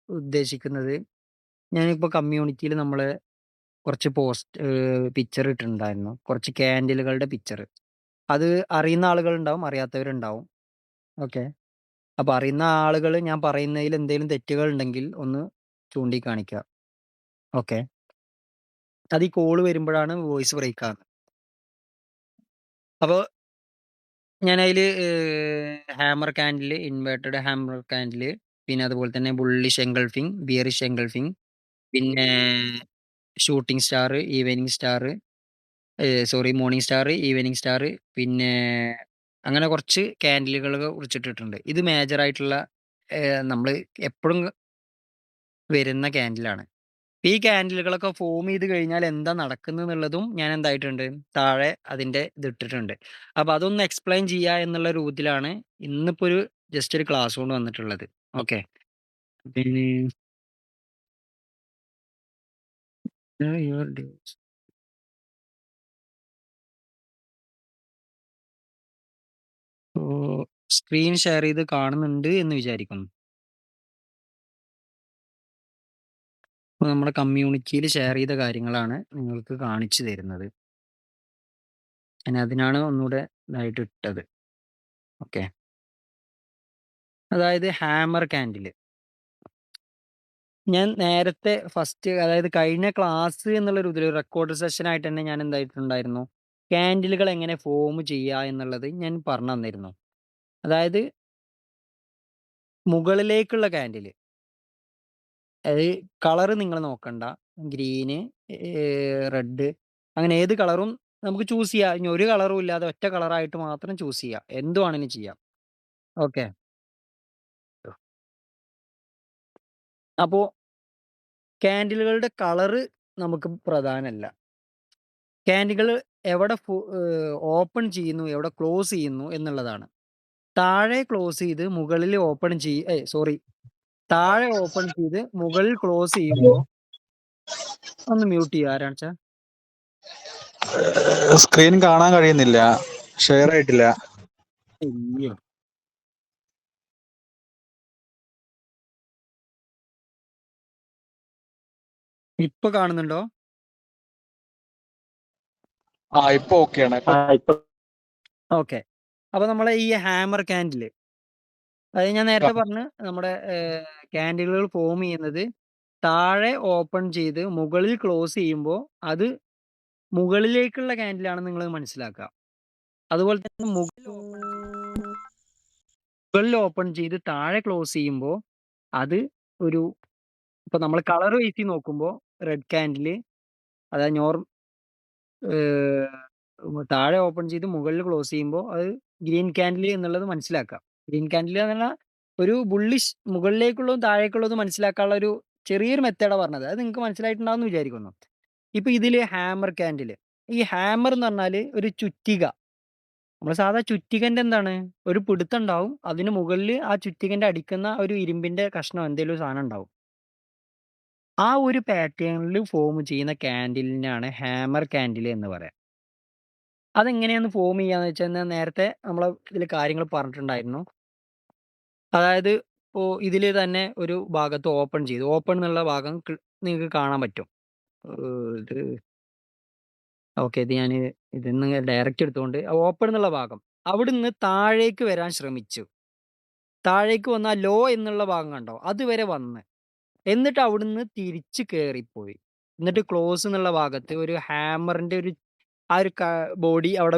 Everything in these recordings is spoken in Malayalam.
ഉദ്ദേശിക്കുന്നത് ഞാനിപ്പോ കമ്മ്യൂണിറ്റിയിൽ നമ്മള് കുറച്ച് പിക്ചർ ഇട്ടിട്ടുണ്ടായിരുന്നു. കുറച്ച് കാൻഡിലുകളുടെ പിക്ചർ. അത് അറിയുന്ന ആളുകളുണ്ടാവും, അറിയാത്തവരുണ്ടാവും. ഓക്കെ. അപ്പൊ അറിയുന്ന ആളുകള് ഞാൻ പറയുന്നതിൽ എന്തെങ്കിലും തെറ്റുകൾ ഉണ്ടെങ്കിൽ ഒന്ന് ചൂണ്ടിക്കാണിക്കുക. ഓക്കെ. അത് ഈ കോള് വരുമ്പോഴാണ് വോയിസ് ബ്രേക്ക് ആകുന്നത്. അപ്പൊ ഞാനതില് ഹാമർ കാൻഡില്, ഇൻവെർട്ടഡ് ഹാമർ കാൻഡില്, പിന്നെ അതുപോലെ തന്നെ ബുള്ളിഷ് എൻഗൾഫിംഗ്, ബിയറിഷ് എൻഗൾഫിംഗ്, പിന്നെ shooting star, evening star, sorry morning star, evening star, പിന്നെ അങ്ങനെ കുറച്ച് കാൻഡിലുകളൊക്കെ കുറിച്ചിട്ടിട്ടുണ്ട്. ഇത് മേജർ ആയിട്ടുള്ള നമ്മള് എപ്പോഴും വരുന്ന കാൻഡിലാണ്. ഈ കാൻഡിലുകളൊക്കെ ഫോം ചെയ്ത് കഴിഞ്ഞാൽ എന്താ നടക്കുന്നെന്നുള്ളതും ഞാൻ എന്തായിട്ടുണ്ട് താഴെ അതിന്റെ ഇതിട്ടിട്ടുണ്ട്. അപ്പൊ അതൊന്ന് എക്സ്പ്ലെയിൻ ചെയ്യാ എന്നുള്ള രൂപത്തിലാണ് ഇന്നിപ്പോ ഒരു ജസ്റ്റ് ഒരു ക്ലാസ് കൊണ്ട് വന്നിട്ടുള്ളത്. ഓക്കെ. പിന്നെ സ്ക്രീൻ ഷെയർ ചെയ്ത് കാണുന്നുണ്ട് എന്ന് വിചാരിക്കുന്നു. അപ്പൊ നമ്മുടെ കമ്മ്യൂണിറ്റിയിൽ ഷെയർ ചെയ്ത കാര്യങ്ങളാണ് നിങ്ങൾക്ക് കാണിച്ചു തരുന്നത്. ഞാൻ അതിനാണ് ഒന്നുകൂടെ ഇതായിട്ട് ഇട്ടത്. ഓക്കെ. അതായത് ഹാമർ കാൻഡിൽ. ഞാൻ നേരത്തെ ഫസ്റ്റ് അതായത് കഴിഞ്ഞ ക്ലാസ് എന്നുള്ളൊരു ഇതില് റെക്കോർഡ് സെഷൻ ആയിട്ട് തന്നെ ഞാൻ എന്തായിട്ടുണ്ടായിരുന്നു, കാൻഡിലുകൾ എങ്ങനെ ഫോം ചെയ്യാ എന്നുള്ളത് ഞാൻ പറഞ്ഞു തന്നിരുന്നു. അതായത് മുകളിലേക്കുള്ള കാൻഡില്, അത് കളറ് നിങ്ങൾ നോക്കണ്ട. ഗ്രീന്, റെഡ്, അങ്ങനെ ഏത് കളറും നമുക്ക് ചൂസ് ചെയ്യാം. ഇനി ഒരു കളറും ഇല്ലാതെ ഒറ്റ കളറായിട്ട് മാത്രം ചൂസ് ചെയ്യാം. എന്ത് വേണേലും ചെയ്യാം. ഓക്കെ. അപ്പോ കാൻഡിലുകളുടെ കളറ് നമുക്ക് പ്രധാനല്ല. ക്യാൻഡികൾ എവിടെ ഓപ്പൺ ചെയ്യുന്നു, എവിടെ ക്ലോസ് ചെയ്യുന്നു എന്നുള്ളതാണ്. താഴെ ക്ലോസ് ചെയ്ത് മുകളിൽ ഓപ്പൺ സോറി, താഴെ ഓപ്പൺ ചെയ്ത് മുകളിൽ ക്ലോസ് ചെയ്യുമ്പോ ഒന്ന് മ്യൂട്ട് ചെയ്യുക ആരാച്ചാ. സ്ക്രീൻ കാണാൻ കഴിയുന്നില്ല, ഷെയർ ആയിട്ടില്ല. അയ്യോ. ഇപ്പൊ കാണുന്നുണ്ടോ? ഇപ്പൊ ഓക്കെയാണ്. ഓക്കെ. അപ്പൊ നമ്മളെ ഈ ഹാമർ കാൻഡിൽ, അതായത് ഞാൻ നേരത്തെ പറഞ്ഞ് നമ്മുടെ കാൻഡിലുകൾ ഫോം ചെയ്യുന്നത് താഴെ ഓപ്പൺ ചെയ്ത് മുകളിൽ ക്ലോസ് ചെയ്യുമ്പോൾ അത് മുകളിലേക്കുള്ള കാൻഡിലാണെന്ന് നിങ്ങൾ മനസ്സിലാക്കുക. അതുപോലെ തന്നെ മുകളിൽ ഓപ്പൺ ചെയ്ത് താഴെ ക്ലോസ് ചെയ്യുമ്പോൾ അത് ഒരു, ഇപ്പൊ നമ്മൾ കളർ വൈസ് നോക്കുമ്പോൾ റെഡ് കാൻഡില്, അതായത് താഴെ ഓപ്പൺ ചെയ്ത് മുകളിൽ ക്ലോസ് ചെയ്യുമ്പോൾ അത് ഗ്രീൻ കാൻഡിൽ എന്നുള്ളത് മനസ്സിലാക്കാം. ഗ്രീൻ കാൻഡിൽ എന്ന് പറഞ്ഞാൽ ഒരു ബുള്ളിഷ് മുകളിലേക്കുള്ളതും താഴേക്കുള്ളതും മനസ്സിലാക്കാനുള്ള ഒരു ചെറിയൊരു മെത്തേഡാണ് പറഞ്ഞത്. അത് നിങ്ങൾക്ക് മനസ്സിലായിട്ടുണ്ടാവും എന്ന് വിചാരിക്കുന്നു. ഇപ്പൊ ഇതില് ഹാമർ കാൻഡില്, ഈ ഹാമർ എന്ന് പറഞ്ഞാൽ ഒരു ചുറ്റിക. നമ്മൾ സാധാ ചുറ്റികന്റെ എന്താണ് ഒരു പിടുത്തം ഉണ്ടാവും. അതിന് മുകളിൽ ആ ചുറ്റികന്റെ അടിക്കുന്ന ഒരു ഇരുമ്പിന്റെ കഷ്ണം എന്തെങ്കിലും സാധനം ഉണ്ടാവും. ആ ഒരു പാറ്റേണിൽ ഫോം ചെയ്യുന്ന കാൻഡിലിനാണ് ഹാമർ കാൻഡിൽ എന്ന് പറയാം. അതെങ്ങനെയാണ് ഫോം ചെയ്യാന്ന് വെച്ചാൽ നേരത്തെ നമ്മളെ ഇതിൽ കാര്യങ്ങൾ പറഞ്ഞിട്ടുണ്ടായിരുന്നു. അതായത് ഇപ്പോ ഇതില് തന്നെ ഒരു ഭാഗത്ത് ഓപ്പൺ ചെയ്തു. ഓപ്പൺ എന്നുള്ള ഭാഗം നിങ്ങൾക്ക് കാണാൻ പറ്റും. ഇത് ഓക്കെ. ഇത് ഞാന് ഇതിന്ന് ഡയറക്റ്റ് എടുത്തുകൊണ്ട് ഓപ്പൺ എന്നുള്ള ഭാഗം അവിടുന്ന് താഴേക്ക് വരാൻ ശ്രമിച്ചു. താഴേക്ക് വന്ന ആ ലോ എന്നുള്ള ഭാഗം കണ്ടോ? അതുവരെ വന്ന്. എന്നിട്ട് അവിടുന്ന് തിരിച്ച് കേറിപ്പോയി. എന്നിട്ട് ക്ലോസ് എന്നുള്ള ഭാഗത്ത് ഒരു ഹാമറിന്റെ ഒരു ആ ഒരു ബോഡി അവിടെ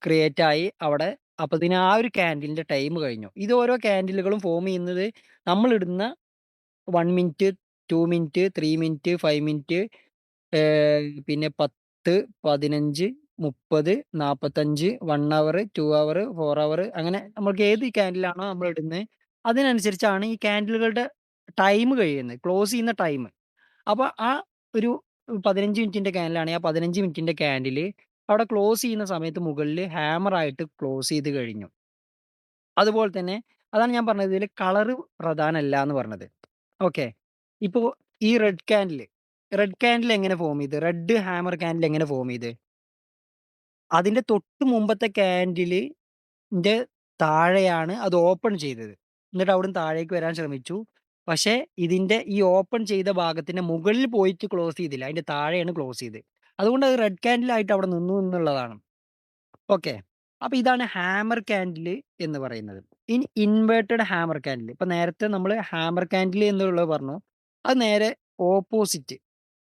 ക്രിയേറ്റ് ആയി അവിടെ. അപ്പത്തിന് ആ ഒരു കാൻഡിലിന്റെ ടൈം കഴിഞ്ഞു. ഇത് ഓരോ കാൻഡിലുകളും ഫോം ചെയ്യുന്നത് നമ്മളിടുന്ന 1 മിനിറ്റ്, 2 മിനിറ്റ്, 3 മിനിറ്റ്, 5 മിനിറ്റ്, പിന്നെ 10, 15, 30, 45, 1 അവർ, 2 അവർ, 4 അവർ, അങ്ങനെ നമ്മൾക്ക് ഏത് കാൻഡിലാണോ നമ്മൾ ഇടുന്നത് അതിനനുസരിച്ചാണ് ഈ കാൻഡിലുകളുടെ ടൈം കഴിയുന്നത്. ക്ലോസ് ചെയ്യുന്ന ടൈം. അപ്പൊ ആ ഒരു 15 മിനിറ്റിന്റെ കാൻഡിലാണെങ്കിൽ ആ 15 മിനിറ്റിന്റെ കാൻഡില് അവിടെ ക്ലോസ് ചെയ്യുന്ന സമയത്ത് മുകളിൽ ഹാമർ ആയിട്ട് ക്ലോസ് ചെയ്ത് കഴിഞ്ഞു. അതുപോലെ തന്നെ അതാണ് ഞാൻ പറഞ്ഞത് ഇതില് കളറ് പ്രധാനമല്ല എന്ന് പറഞ്ഞത്. ഓക്കെ. ഇപ്പോ ഈ റെഡ് കാൻഡിൽ എങ്ങനെ ഫോം ചെയ്ത്? റെഡ് ഹാമർ കാൻഡിൽ എങ്ങനെ ഫോം ചെയ്ത്? അതിന്റെ തൊട്ട് മുമ്പത്തെ കാൻഡിലിന്റെ താഴെയാണ് അത് ഓപ്പൺ ചെയ്തത്. എന്നിട്ട് അവിടുന്ന് താഴേക്ക് വരാൻ ശ്രമിച്ചു. പക്ഷേ ഇതിന്റെ ഈ ഓപ്പൺ ചെയ്ത ഭാഗത്തിന്റെ മുകളിൽ പോയിട്ട് ക്ലോസ് ചെയ്തില്ല. അതിന്റെ താഴെയാണ് ക്ലോസ് ചെയ്തത്. അതുകൊണ്ട് അത് റെഡ് കാൻഡിൽ ആയിട്ട് അവിടെ നിന്നു എന്നുള്ളതാണ്. ഓക്കെ. അപ്പൊ ഇതാണ് ഹാമർ കാൻഡിൽ എന്ന് പറയുന്നത്. ഇനി ഇൻവേർട്ടഡ് ഹാമർ കാൻഡിൽ. ഇപ്പൊ നേരത്തെ നമ്മൾ ഹാമർ കാൻഡിൽ എന്നുള്ളത് പറഞ്ഞു. അത് നേരെ ഓപ്പോസിറ്റ്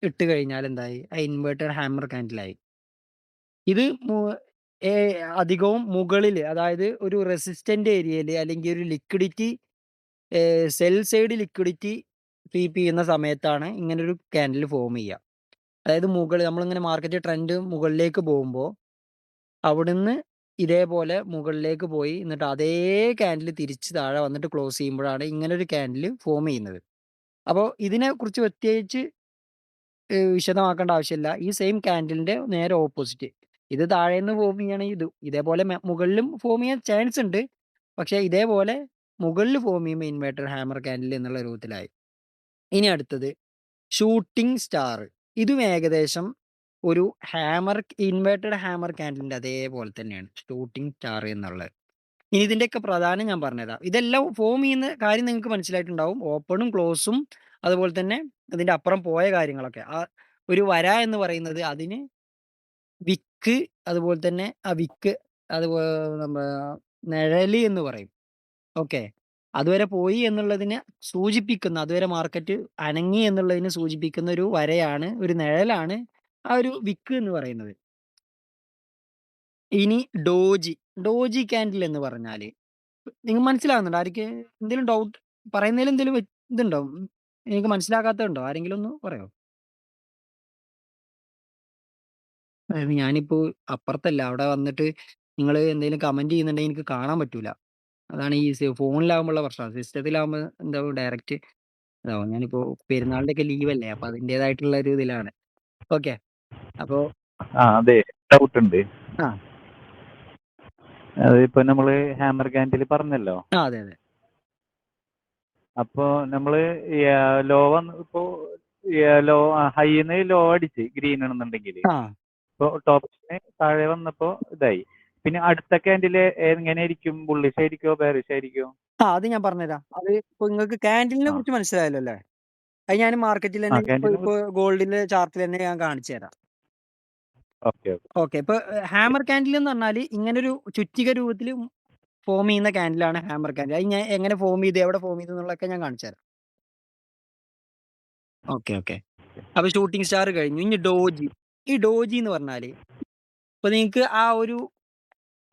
ഇട്ട് കഴിഞ്ഞാൽ എന്തായി? ആ ഇൻവേർട്ടഡ് ഹാമർ കാൻഡിലായി. ഇത് ഏ അധികവും മുകളില്, അതായത് ഒരു റെസിസ്റ്റന്റ് ഏരിയയില് അല്ലെങ്കിൽ ഒരു liquidity cell side liquidity keep ചെയ്യുന്ന സമയത്താണ് ഇങ്ങനൊരു കാൻഡിൽ ഫോം ചെയ്യുക. അതായത് നമ്മളിങ്ങനെ മാർക്കറ്റ് ട്രെൻഡ് മുകളിലേക്ക് പോകുമ്പോൾ അവിടുന്ന് ഇതേപോലെ മുകളിലേക്ക് പോയി എന്നിട്ട് അതേ കാൻഡിൽ തിരിച്ച് താഴെ വന്നിട്ട് ക്ലോസ് ചെയ്യുമ്പോഴാണ് ഇങ്ങനൊരു കാൻഡിൽ ഫോം ചെയ്യുന്നത്. അപ്പോൾ ഇതിനെക്കുറിച്ച് പ്രത്യേകിച്ച് വിശദമാക്കേണ്ട ആവശ്യമില്ല. ഈ സെയിം കാൻഡിലിന്റെ നേരെ ഓപ്പോസിറ്റ്. ഇത് താഴേന്ന് ഫോം ചെയ്യുകയാണെങ്കിൽ ഇതേപോലെ മുകളിലും ഫോം ചെയ്യാൻ ചാൻസ് ഉണ്ട്. പക്ഷേ ഇതേപോലെ മുകളിൽ ഫോം ചെയ്യുമ്പോൾ ഇൻവേർട്ടർ ഹാമർ കാൻഡിൽ എന്നുള്ള രൂപത്തിലായി. ഇനി അടുത്തത് ഷൂട്ടിംഗ് സ്റ്റാർ. ഇതും ഏകദേശം ഒരു ഇൻവേർട്ടഡ് ഹാമർ കാൻഡിലിന്റെ അതേപോലെ തന്നെയാണ് ഷൂട്ടിംഗ് സ്റ്റാർ എന്നുള്ളത്. ഇനി ഇതിന്റെയൊക്കെ പ്രധാനം ഞാൻ പറഞ്ഞുതരാം. ഇതെല്ലാം ഫോം ചെയ്യുന്ന കാര്യം നിങ്ങൾക്ക് മനസ്സിലായിട്ടുണ്ടാവും. ഓപ്പണും ക്ലോസും അതുപോലെ തന്നെ അതിന്റെ അപ്പുറം പോയ കാര്യങ്ങളൊക്കെ. ഒരു വര എന്ന് പറയുന്നത് അതിന് വിക്ക്, അതുപോലെ തന്നെ ആ വിക്ക് നിഴല് എന്ന് പറയും. ഓക്കെ. അതുവരെ പോയി എന്നുള്ളതിനെ സൂചിപ്പിക്കുന്ന, അതുവരെ മാർക്കറ്റ് അനങ്ങി എന്നുള്ളതിനെ സൂചിപ്പിക്കുന്ന ഒരു വരയാണ്, ഒരു നിഴലാണ് ആ ഒരു വിക്ക് എന്ന് പറയുന്നത്. ഇനി ഡോജി കാൻഡിൽ എന്ന് പറഞ്ഞാല് നിങ്ങൾക്ക് മനസ്സിലാവുന്നുണ്ടോ? എന്തെങ്കിലും ഡൗട്ട് പറയുന്നതിൽ എന്തെങ്കിലും ഇതുണ്ടോ? നിങ്ങൾക്ക് മനസ്സിലാകാത്തതുണ്ടോ? ആരെങ്കിലും ഒന്ന് പറയോ? അതായത് ഞാനിപ്പോ അപ്പുറത്തല്ല. അവിടെ വന്നിട്ട് നിങ്ങള് എന്തെങ്കിലും കമന്റ് ചെയ്യുന്നുണ്ടെങ്കിൽ എനിക്ക് കാണാൻ പറ്റൂല. അതാണ് ഈ ഫോണിലാകുമ്പോഴുള്ള പ്രശ്നം. സിസ്റ്റത്തിലാകുമ്പോ എന്താവും ഡയറക്റ്റ് ഇതാവും. ഞാനിപ്പോ പെരുന്നാളിന്റെയൊക്കെ ലീവല്ലേ. അപ്പൊ അതിന്റേതായിട്ടുള്ള ഒരു ഇതിലാണ്. ഓക്കെ. അപ്പോ അതെ, ഡൗട്ട് ഉണ്ട്. ആ. അതിപ്പോ നമ്മള് ഹാമർ കാൻഡിൽ പറഞ്ഞല്ലോ. അതെ, അതെ. അപ്പൊ നമ്മള് ലോ ഇപ്പോ ലോ ഹൈന്ന് ലോ അടിച്ച് ഗ്രീൻ ആണെന്നുണ്ടെങ്കിൽ ആ. ഇപ്പൊ ടോപ്പിന് താഴെ വന്നപ്പോ ഇതായി. പിന്നെ അടുത്ത കാൻഡില് എങ്ങനെയായിരിക്കും? ബുള്ളിഷ് ആയിരിക്കോ ബെയറിഷ് ആയിരിക്കോ? അത് ഞാൻ പറഞ്ഞുതരാം. അത് ഇപ്പൊ നിങ്ങൾക്ക് കാൻഡിലിനെ ആ കുറിച്ച് മനസ്സിലായല്ലോ അല്ലേ? അത് ഞാൻ മാർക്കറ്റിൽ തന്നെ കാൻഡിലിനെ ഇപ്പൊ ഗോൾഡിന്റെ ചാർട്ടിൽ തന്നെ ഞാൻ കാണിച്ചു തരാം. Okay okay. ഓക്കെ. ഇപ്പൊ ഹാമർ കാൻഡിൽ എന്ന് പറഞ്ഞാല് ഇങ്ങനൊരു ചുറ്റിക രൂപത്തിൽ ഫോം ചെയ്യുന്ന കാൻഡിലാണ് ഹാമർ കാൻഡിൽ. അത് ഞാൻ എങ്ങനെ ഫോം ചെയ്തു, എവിടെ ഫോം ചെയ്തു എന്നുള്ളതൊക്കെ ഞാൻ കാണിച്ചു തരാം. Okay, okay. അപ്പൊ ഷൂട്ടിംഗ് സ്റ്റാർ കഴിഞ്ഞു. ഇനി ഡോജി. ഈ ഡോജി എന്ന് പറഞ്ഞാല് ഇപ്പൊ നിങ്ങൾക്ക് ആ ഒരു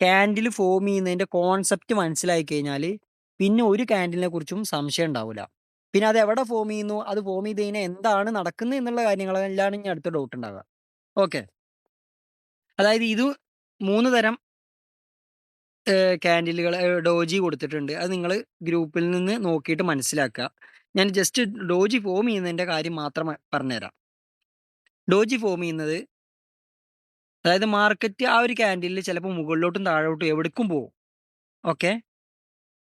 കാൻഡിൽ ഫോം ചെയ്യുന്നതിന്റെ കോൺസെപ്റ്റ് മനസ്സിലായി കഴിഞ്ഞാല് പിന്നെ ഒരു കാൻഡിലിനെ കുറിച്ചും സംശയം ഉണ്ടാവില്ല. പിന്നെ അത് എവിടെ ഫോം ചെയ്യുന്നു, അത് ഫോം ചെയ്ത് കഴിഞ്ഞാൽ എന്താണ് നടക്കുന്നത് എന്നുള്ള കാര്യങ്ങളെല്ലാം ഇനി അടുത്ത ഡൗട്ട് ഉണ്ടാവുക. ഓക്കെ. അതായത് ഇത് 3 തരം കാൻഡിലുകൾ ഡോജി കൊടുത്തിട്ടുണ്ട്. അത് നിങ്ങൾ ഗ്രൂപ്പിൽ നിന്ന് നോക്കിയിട്ട് മനസ്സിലാക്കുക. ഞാൻ ജസ്റ്റ് ഡോജി ഫോം ചെയ്യുന്നതിന്റെ കാര്യം മാത്രം പറഞ്ഞുതരാം. ഡോജി ഫോം ചെയ്യുന്നത്, അതായത് മാർക്കറ്റ് ആ ഒരു കാൻഡിലിൽ ചിലപ്പോൾ മുകളിലോട്ടും താഴോട്ടും എവിടേക്കും പോകും. ഓക്കെ.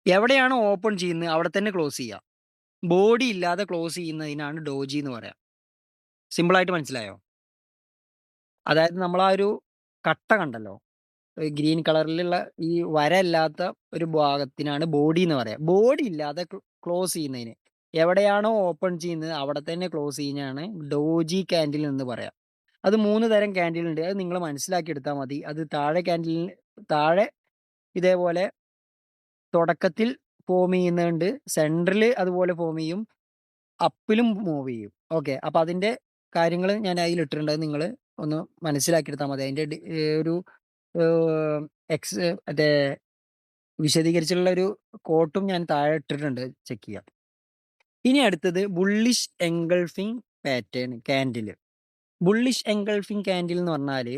എവിടെയാണോ ഓപ്പൺ ചെയ്യുന്നത് അവിടെ തന്നെ ക്ലോസ് ചെയ്യുക. ബോഡി ഇല്ലാതെ ക്ലോസ് ചെയ്യുന്നതിനാണ് ഡോജി എന്ന് പറയാം. സിമ്പിൾ ആയിട്ട് മനസ്സിലായോ? അതായത് നമ്മൾ ആ ഒരു കട്ട കണ്ടല്ലോ, ഗ്രീൻ കളറിലുള്ള ഈ വര ഇല്ലാത്ത ഒരു ഭാഗത്തിനാണ് ബോഡി എന്ന് പറയാം. ബോഡി ഇല്ലാതെ ക്ലോസ് ചെയ്യുന്നതിന്, എവിടെയാണോ ഓപ്പൺ ചെയ്യുന്നത് അവിടെ തന്നെ ക്ലോസ് ചെയ്യുന്നതാണ് ഡോജി കാൻഡിൽ എന്ന് പറയാം. അത് 3 തരം കാൻഡിൽ ഉണ്ട്. അത് നിങ്ങൾ മനസ്സിലാക്കി എടുത്താൽ മതി. അത് താഴെ ഇതേപോലെ തുടക്കത്തിൽ ഫോം ചെയ്യുന്നുണ്ട്, സെൻട്രൽ അതുപോലെ ഫോം ചെയ്യും, അപ്പിലും മൂവ് ചെയ്യും. ഓക്കെ. അപ്പൊ അതിന്റെ കാര്യങ്ങൾ ഞാൻ അതിൽ ഇട്ടിട്ടുണ്ട്. അത് നിങ്ങൾ ഒന്ന് മനസ്സിലാക്കി എടുത്താൽ മതി. അതിന്റെ ഒരു മറ്റേ വിശദീകരിച്ചുള്ള ഒരു കോട്ടും ഞാൻ താഴെ ഇട്ടിട്ടുണ്ട്. ചെക്ക് ചെയ്യാം. ഇനി അടുത്തത് bullish engulfing pattern candle. Bullish engulfing candle എന്ന് പറഞ്ഞാല്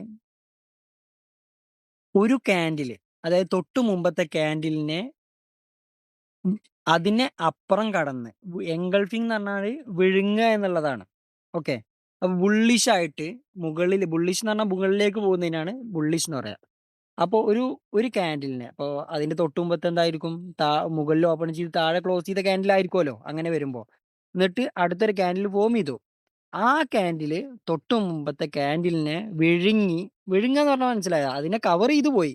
ഒരു കാൻഡിൽ, അതായത് തൊട്ടു മുമ്പത്തെ കാൻഡിലിനെ അതിനെ അപ്പുറം കടന്ന് എൻഗൾഫിംഗ് എന്ന് പറഞ്ഞാൽ വിഴുങ്ങുക എന്നുള്ളതാണ്. ഓക്കെ. അപ്പൊ ബുള്ളിഷ് ആയിട്ട് ബുള്ളിഷ് എന്ന് പറഞ്ഞാൽ മുകളിലേക്ക് പോകുന്നതിനാണ് ബുള്ളിഷ് എന്ന് പറയാ. അപ്പോൾ ഒരു കാൻഡിലിനെ, അപ്പോൾ അതിന്റെ തൊട്ട് മുമ്പത്തെ എന്തായിരിക്കും? മുകളിൽ ഓപ്പൺ ചെയ്ത് താഴെ ക്ലോസ് ചെയ്ത കാൻഡിൽ ആയിരിക്കുമല്ലോ അങ്ങനെ വരുമ്പോൾ. എന്നിട്ട് അടുത്തൊരു കാൻഡിൽ ഫോം ചെയ്തു. ആ കാൻഡില് തൊട്ട് മുമ്പത്തെ കാൻഡിലിനെ വിഴുങ്ങുക എന്ന് പറഞ്ഞാൽ മനസ്സിലായോ? അതിനെ കവർ ചെയ്ത് പോയി.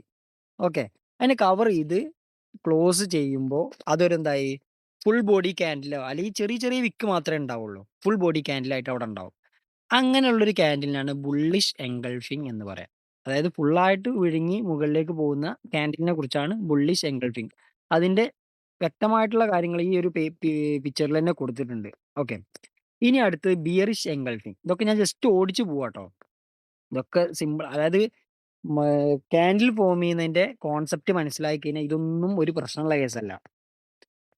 ഓക്കെ. അതിനെ കവർ ചെയ്ത് ക്ലോസ് ചെയ്യുമ്പോൾ അതൊരെന്തായി? ഫുൾ ബോഡി കാൻഡിലോ അല്ലെങ്കിൽ ചെറിയ ചെറിയ വിക്ക് മാത്രമേ ഉണ്ടാവുള്ളൂ. ഫുൾ ബോഡി കാൻഡിലായിട്ട് അവിടെ ഉണ്ടാവും. അങ്ങനെയുള്ളൊരു കാൻഡിലിനാണ് ബുള്ളിഷ് എൻഗൾഫിംഗ് എന്ന് പറയാം. അതായത് ഫുള്ളായിട്ട് വിഴുങ്ങി മുകളിലേക്ക് പോകുന്ന കാൻഡിലിനെ കുറിച്ചാണ് ബുള്ളിഷ് എൻഗൾഫിംഗ്. അതിന്റെ വ്യക്തമായിട്ടുള്ള കാര്യങ്ങൾ ഈ ഒരു പിക്ചറിൽ തന്നെ കൊടുത്തിട്ടുണ്ട്. ഓക്കെ. ഇനി അടുത്തത് ബിയറിഷ് എൻഗൾഫിംഗ്. ഇതൊക്കെ ഞാൻ ജസ്റ്റ് ഓടിച്ചു പോവാട്ടോ. ഇതൊക്കെ സിമ്പിൾ, അതായത് കാൻഡിൽ ഫോം ചെയ്യുന്നതിന്റെ കോൺസെപ്റ്റ് മനസ്സിലാക്കി കഴിഞ്ഞാൽ ഇതൊന്നും ഒരു പ്രശ്നമുള്ള കേസല്ല.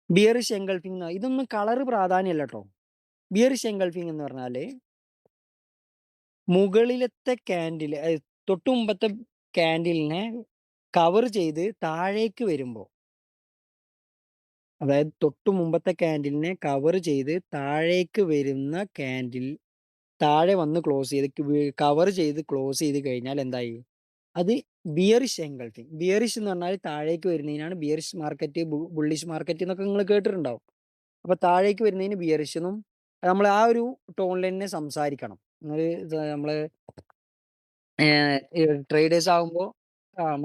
ബിയറിഷ് എൻഗൾഫിംഗ് ഇതൊന്നും കളറ് പ്രാധാന്യമല്ല കേട്ടോ. ബിയറിഷ് എൻഗൾഫിംഗ് എന്ന് പറഞ്ഞാല് മുകളിലത്തെ കാൻഡിൽ, തൊട്ടു മുമ്പത്തെ കാൻഡിലിനെ കവർ ചെയ്ത് താഴേക്ക് വരുമ്പോ, അതായത് തൊട്ടു മുമ്പത്തെ കാൻഡിലിനെ കവർ ചെയ്ത് താഴേക്ക് വരുന്ന കാൻഡിൽ താഴെ വന്ന് ക്ലോസ് ചെയ്ത് കവർ ചെയ്ത് ക്ലോസ് ചെയ്ത് കഴിഞ്ഞാൽ എന്തായി? അത് ബിയറിഷ് എൻഗൾഫിംഗ്. ബിയറിഷ് എന്ന് പറഞ്ഞാൽ താഴേക്ക് വരുന്നതിനാണ് ബിയറിഷ് മാർക്കറ്റ്, ബുള്ളിഷ് മാർക്കറ്റ് എന്നൊക്കെ നിങ്ങൾ കേട്ടിട്ടുണ്ടാവും. അപ്പൊ താഴേക്ക് വരുന്നതിന് ബിയറിഷ് എന്നും, നമ്മൾ ആ ഒരു ടോണിൽ തന്നെ സംസാരിക്കണം. നമ്മള് ട്രേഡേഴ്സ് ആകുമ്പോൾ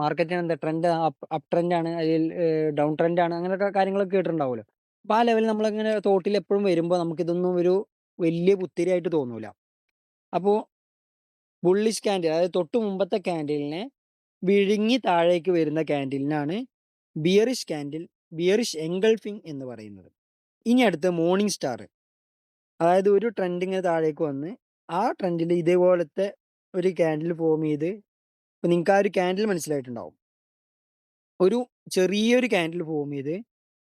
മാർക്കറ്റിന് എന്താ ട്രെൻഡ്, അപ്പ് ട്രെൻഡ് ആണ്, അല്ലെങ്കിൽ ഡൗൺ ട്രെൻഡ് ആണ്, അങ്ങനെയൊക്കെ കാര്യങ്ങളൊക്കെ കേട്ടിട്ടുണ്ടാവുമല്ലോ. അപ്പൊ ആ ലെവലിൽ നമ്മളിങ്ങനെ തോട്ടിൽ എപ്പോഴും വരുമ്പോൾ നമുക്കിതൊന്നും ഒരു വലിയ പുത്തിരിയായിട്ട് തോന്നൂല. അപ്പോ ബുള്ളിഷ് കാൻഡിൽ, അതായത് തൊട്ട് മുമ്പത്തെ കാൻഡിലിനെ വിഴുങ്ങി താഴേക്ക് വരുന്ന കാൻഡിലിനാണ് ബിയറിഷ് കാൻഡിൽ, ബിയറിഷ് എൻഗൾഫിംഗ് എന്ന് പറയുന്നത്. ഇനി അടുത്ത മോർണിംഗ് സ്റ്റാർ. അതായത് ഒരു ട്രെൻഡ് ഇങ്ങനെ താഴേക്ക് വന്ന് ആ ട്രെൻഡിൽ ഇതേപോലത്തെ ഒരു കാൻഡിൽ ഫോം ചെയ്ത്, ഇപ്പൊ നിങ്ങൾക്ക് ആ ഒരു കാൻഡിൽ മനസ്സിലായിട്ടുണ്ടാവും. ഒരു ചെറിയൊരു കാൻഡിൽ ഫോം ചെയ്ത്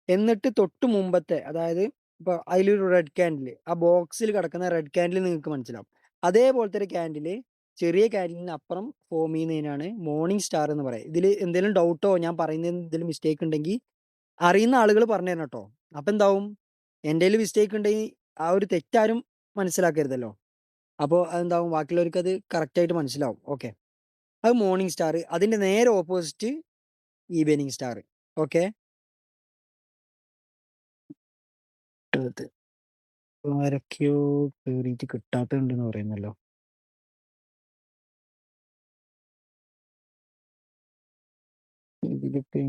എന്നിട്ട് തൊട്ട് മുമ്പത്തെ, അതായത് ഇപ്പൊ അതിലൊരു റെഡ് കാൻഡിൽ, ആ ബോക്സിൽ കിടക്കുന്ന റെഡ് കാൻഡിൽ നിങ്ങൾക്ക് മനസ്സിലാവും. അതേപോലത്തെ ഒരു കാൻഡില് ചെറിയ കാൻഡിലിന് അപ്പുറം ഫോം ചെയ്യുന്നതിനാണ് മോർണിംഗ് സ്റ്റാർ എന്ന് പറയുക. ഇതിൽ എന്തെങ്കിലും ഡൗട്ടോ ഞാൻ പറയുന്നതിൽ എന്തെങ്കിലും മിസ്റ്റേക്ക് ഉണ്ടെങ്കിൽ അറിയുന്ന ആളുകൾ പറഞ്ഞു തരണം കേട്ടോ. അപ്പൊ എന്താവും, എൻ്റെ മിസ്റ്റേക്ക് ഉണ്ടെങ്കിൽ ആ ഒരു തെറ്റാരും മനസ്സിലാക്കരുതല്ലോ. അപ്പോൾ അതെന്താവും, ബാക്കിയുള്ളവർക്ക് അത് കറക്റ്റ് ആയിട്ട് മനസ്സിലാവും. ഓക്കെ. അത് മോർണിംഗ് സ്റ്റാർ. അതിന്റെ നേരെ ഓപ്പോസിറ്റ് ഈവനിങ് സ്റ്റാർ. ഓക്കെ. ആരൊക്കെയോ കേറിയിട്ട് കിട്ടാത്തതുണ്ടെന്ന് പറയുന്നല്ലോ. ഇതിലിപ്പോ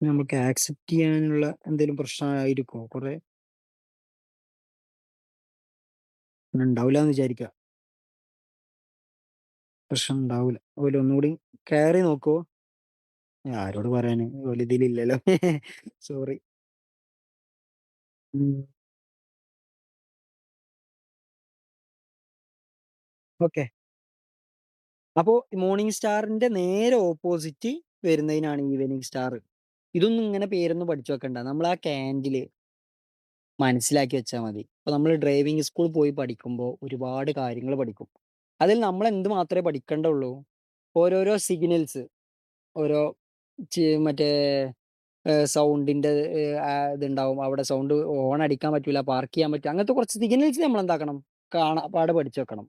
നമുക്ക് ആക്സെപ്റ്റ് ചെയ്യാനുള്ള എന്തെങ്കിലും പ്രശ്നമായിരിക്കുമോ? കുറെ ഉണ്ടാവില്ല എന്ന് വിചാരിക്കുക. പ്രശ്നം ഉണ്ടാവില്ല. അതുപോലെ ഒന്നുകൂടി കയറി നോക്കുവോ? ആരോട് പറയാന്, ഓല് ഇതിലില്ലല്ലോ. സോറി. ഓക്കെ. അപ്പോ മോർണിംഗ് സ്റ്റാറിന്റെ നേരെ ഓപ്പോസിറ്റ് വരുന്നതിനാണ് ഈവനിങ് സ്റ്റാർ. ഇതൊന്നും ഇങ്ങനെ പേരൊന്നും പഠിച്ചു വെക്കണ്ട. നമ്മൾ ആ ക്യാൻഡില് മനസ്സിലാക്കി വെച്ചാൽ മതി. ഇപ്പൊ നമ്മൾ ഡ്രൈവിംഗ് സ്കൂൾ പോയി പഠിക്കുമ്പോൾ ഒരുപാട് കാര്യങ്ങൾ പഠിക്കും. അതിൽ നമ്മൾ എന്ത് മാത്രമേ പഠിക്കേണ്ടുള്ളൂ? ഓരോരോ സിഗ്നൽസ്, ഓരോ മറ്റേ സൗണ്ടിന്റെ ഇതുണ്ടാവും. അവിടെ സൗണ്ട് ഹോൺ അടിക്കാൻ പറ്റൂല, പാർക്ക് ചെയ്യാൻ പറ്റില്ല, അങ്ങനത്തെ കുറച്ച് സിഗ്നൽസ് നമ്മൾ എന്താക്കണം, പാടെ പഠിച്ചു വെക്കണം.